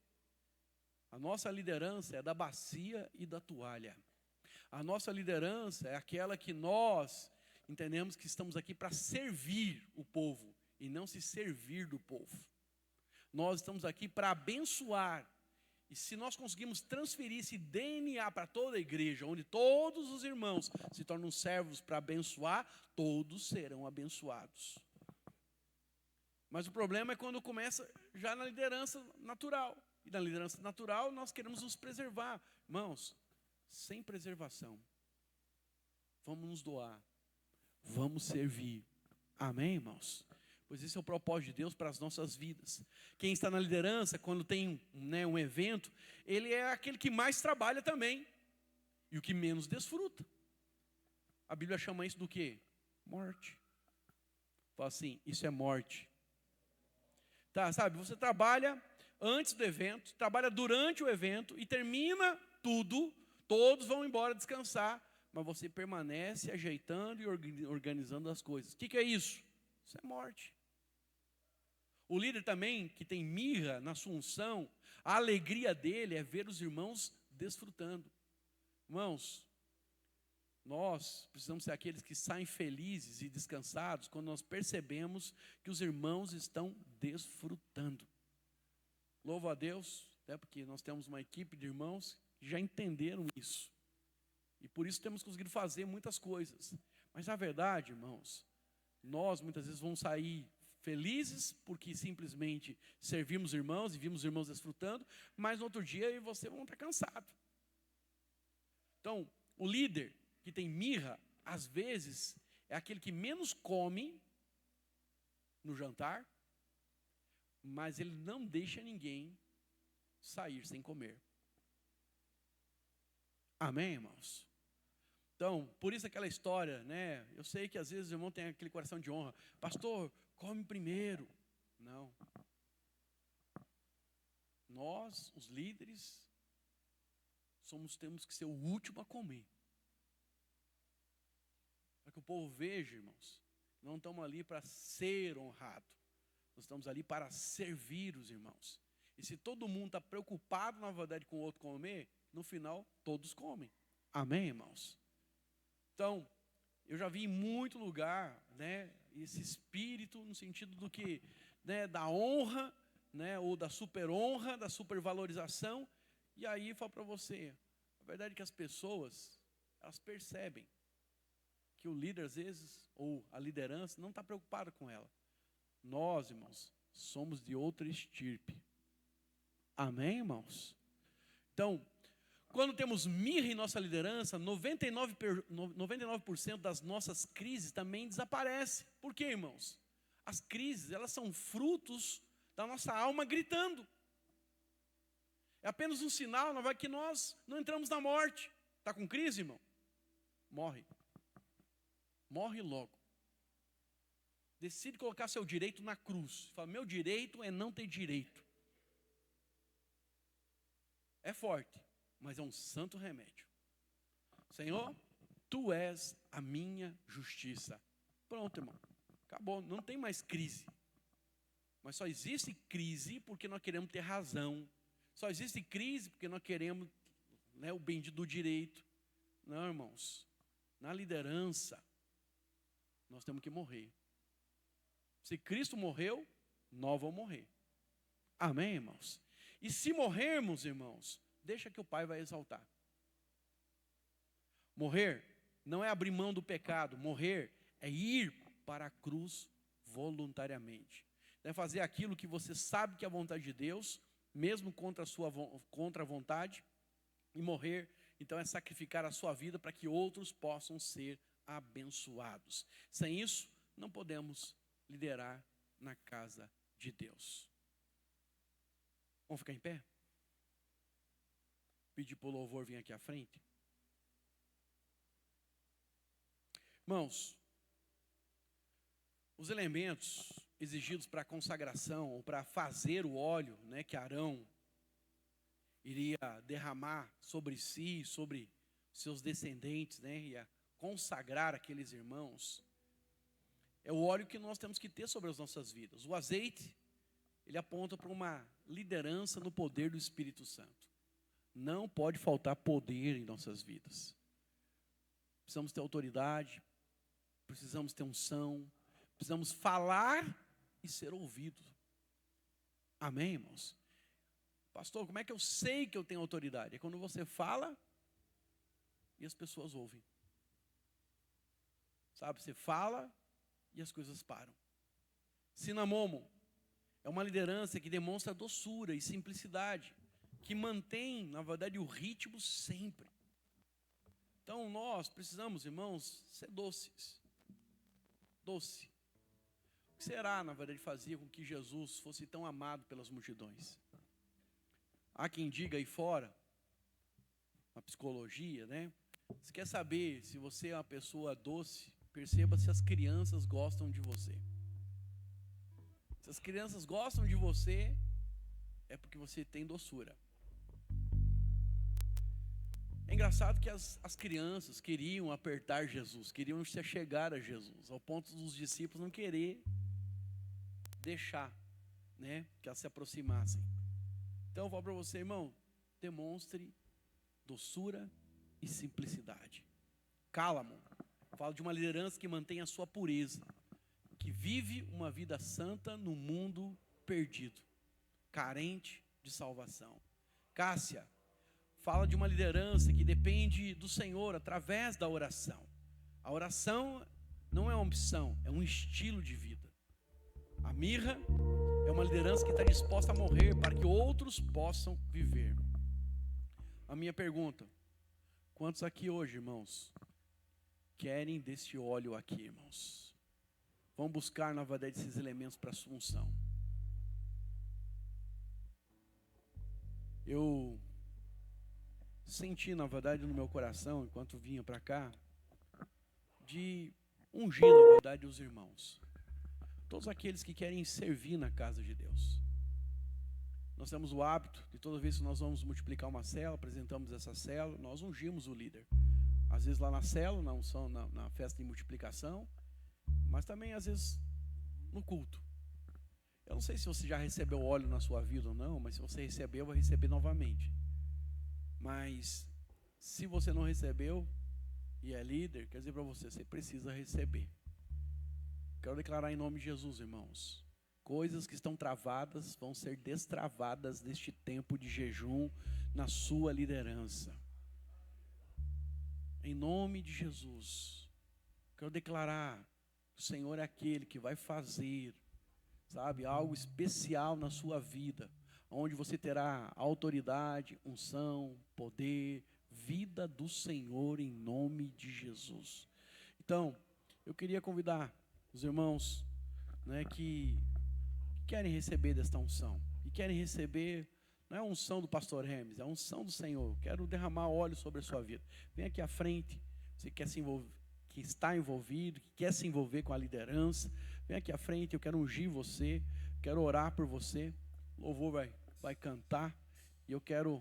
A nossa liderança é da bacia e da toalha. A nossa liderança é aquela que nós entendemos que estamos aqui para servir o povo e não se servir do povo. Nós estamos aqui para abençoar. E se nós conseguimos transferir esse DNA para toda a igreja, onde todos os irmãos se tornam servos para abençoar, todos serão abençoados. Mas o problema é quando começa já na liderança natural. E na liderança natural nós queremos nos preservar. Irmãos, sem preservação. Vamos nos doar. Vamos servir. Amém, irmãos? Pois esse é o propósito de Deus para as nossas vidas. Quem está na liderança, quando tem um evento, ele é aquele que mais trabalha também. E o que menos desfruta. A Bíblia chama isso do quê? Morte. Fala assim, isso é morte. Tá, sabe, você trabalha antes do evento, trabalha durante o evento e termina tudo, todos vão embora descansar, mas você permanece ajeitando e organizando as coisas. O que é isso? Isso é morte. O líder também, que tem mirra na sua unção, a alegria dele é ver os irmãos desfrutando. Irmãos, nós precisamos ser aqueles que saem felizes e descansados quando nós percebemos que os irmãos estão desfrutando. Louvo a Deus, até porque nós temos uma equipe de irmãos que já entenderam isso. E por isso temos conseguido fazer muitas coisas. Mas na verdade, irmãos, nós muitas vezes vamos sair felizes porque simplesmente servimos irmãos e vimos os irmãos desfrutando, mas no outro dia eu e você vão estar cansados. Então, o líder que tem mirra, às vezes, é aquele que menos come no jantar, mas ele não deixa ninguém sair sem comer. Amém, irmãos? Então, por isso aquela história, né? Eu sei que às vezes o irmão tem aquele coração de honra. Pastor, come primeiro. Não. Nós, os líderes, temos que ser o último a comer. Para que o povo veja, irmãos, não estamos ali para ser honrado. Nós estamos ali para servir os irmãos. E se todo mundo está preocupado, na verdade, com o outro comer, no final, todos comem. Amém, irmãos? Então, eu já vi em muito lugar, né, esse espírito no sentido do que, né, da honra, né, ou da super honra, da supervalorização. E aí, falo para você, verdade é que as pessoas, elas percebem que o líder, às vezes, ou a liderança, não está preocupada com ela. Nós, irmãos, somos de outra estirpe. Amém, irmãos? Então, quando temos mirra em nossa liderança, 99% das nossas crises também desaparece. Por quê, irmãos? As crises, elas são frutos da nossa alma gritando. É apenas um sinal que nós não entramos na morte. Está com crise, irmão? Morre. Morre logo. Decide colocar seu direito na cruz. Fala, meu direito é não ter direito. É forte, mas é um santo remédio. Senhor, tu és a minha justiça. Pronto, irmão. Acabou, não tem mais crise. Mas só existe crise porque nós queremos ter razão. Só existe crise porque nós queremos, o bendito do direito. Não, irmãos. Na liderança, nós temos que morrer. Se Cristo morreu, nós vamos morrer. Amém, irmãos? E se morrermos, irmãos, deixa que o Pai vai exaltar. Morrer não é abrir mão do pecado. Morrer é ir para a cruz voluntariamente. É fazer aquilo que você sabe que é a vontade de Deus, mesmo contra a vontade, e morrer, então é sacrificar a sua vida para que outros possam ser abençoados. Sem isso, não podemos liderar na casa de Deus. Vamos ficar em pé? Pedir para o louvor vir aqui à frente. Irmãos, os elementos exigidos para a consagração, ou para fazer o óleo, que Arão iria derramar sobre si, sobre seus descendentes, ia consagrar aqueles irmãos, é o óleo que nós temos que ter sobre as nossas vidas. O azeite, ele aponta para uma liderança no poder do Espírito Santo. Não pode faltar poder em nossas vidas. Precisamos ter autoridade, precisamos ter unção, precisamos falar e ser ouvido. Amém, irmãos? Pastor, como é que eu sei que eu tenho autoridade? É quando você fala e as pessoas ouvem. Sabe, você fala e as coisas param. Sinamomo é uma liderança que demonstra doçura e simplicidade, que mantém, na verdade, o ritmo sempre. Então, nós precisamos, irmãos, ser doces. Doce. O que será, na verdade, fazia com que Jesus fosse tão amado pelas multidões? Há quem diga aí fora, na psicologia, Você quer saber se você é uma pessoa doce? Perceba se as crianças gostam de você. Se as crianças gostam de você, é porque você tem doçura. É engraçado que as crianças queriam apertar Jesus, queriam se achegar a Jesus, ao ponto dos discípulos não querer deixar, que elas se aproximassem. Então eu falo para você, irmão, demonstre doçura e simplicidade. Cálamo fala de uma liderança que mantém a sua pureza, que vive uma vida santa no mundo perdido, carente de salvação. Cássia fala de uma liderança que depende do Senhor através da oração. A oração não é uma opção, é um estilo de vida. A mirra é uma liderança que está disposta a morrer para que outros possam viver. A minha pergunta: quantos aqui hoje, irmãos, querem desse óleo aqui, irmãos? Vão buscar, na verdade, esses elementos para a sua unção. Eu senti, na verdade, no meu coração, enquanto vinha para cá, de ungir, na verdade, os irmãos. Todos aqueles que querem servir na casa de Deus. Nós temos o hábito de toda vez que nós vamos multiplicar uma célula, apresentamos essa célula, nós ungimos o líder. Às vezes lá na célula, na unção, na festa de multiplicação, mas também às vezes no culto. Eu não sei se você já recebeu óleo na sua vida ou não, mas se você recebeu, vai receber novamente. Mas se você não recebeu e é líder, quer dizer para você, você precisa receber. Quero declarar em nome de Jesus, irmãos, coisas que estão travadas vão ser destravadas neste tempo de jejum na sua liderança. Em nome de Jesus. Quero declarar que o Senhor é aquele que vai fazer, sabe, algo especial na sua vida, onde você terá autoridade, unção, poder, vida do Senhor em nome de Jesus. Então, eu queria convidar os irmãos, né, que querem receber desta unção, e querem receber, não é a unção do pastor Hermes, é a unção do Senhor. Quero derramar óleo sobre a sua vida. Vem aqui à frente, você quer se envolver, que está envolvido, que quer se envolver com a liderança, vem aqui à frente, eu quero ungir você, quero orar por você. O louvor vai cantar, e eu quero